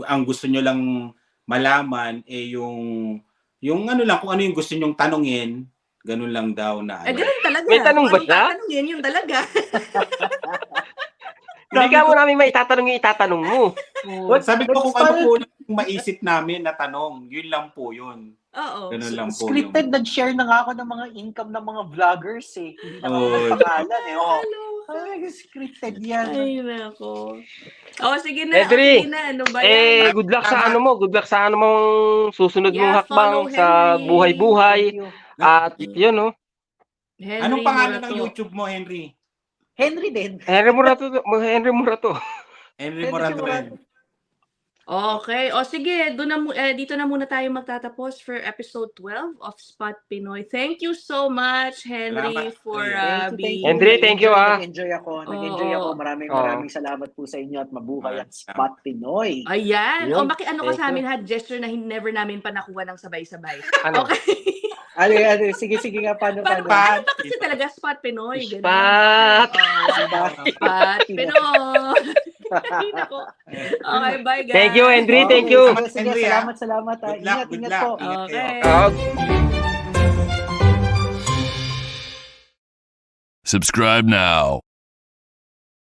Ang gusto nyo lang malaman yung lang, kung ano yung gusto nyong tanungin, ganun lang daw na. Ganun talaga. May tanong ba siya? Tanungin yun talaga. Hindi ka mo namin maitatanong yung itatanong mo. Sabi ko kung ano po yung maisip namin na tanong, yun lang po yun. Oo. Ganun lang po. Scripted, nag-share na nga ako ng mga income ng mga vloggers eh. Hindi na ako nagpangalan eh. Scripted yan. Ay, nako. Sige na. Henry, sige na. Ano ba yan? good luck sa Good luck sa mong susunod mong hakbang sa buhay-buhay. At yun, Henry anong pangalan Murato. ng YouTube mo, Henry? Henry din. Henry Murato. Henry Murato rin. Okay. O sige, dito na muna tayo magtatapos for episode 12 of Spot Pinoy. Thank you so much, Henry, Salamat. for Thank being... you. Henry, thank you, Nag-enjoy ako. Nag-enjoy ako. Oo. Maraming salamat po sa inyo at mabuhay ang Spot Pinoy. Ayan. O Yun. makiano ka Thank sa you. amin ha, gesture na never namin pa nakuha ng sabay-sabay. Ano? Okay. Sige nga, paano? Ano ba kasi talaga Spot Pinoy? Ganun. Spot! Spot Pinoy. Ay, nako. Okay, bye guys. Thank you, Henry. Thank you. Sige, Henry, salamat. Good luck, good Ingat luck. po. Ingat kayo. Okay. Oh, Subscribe now.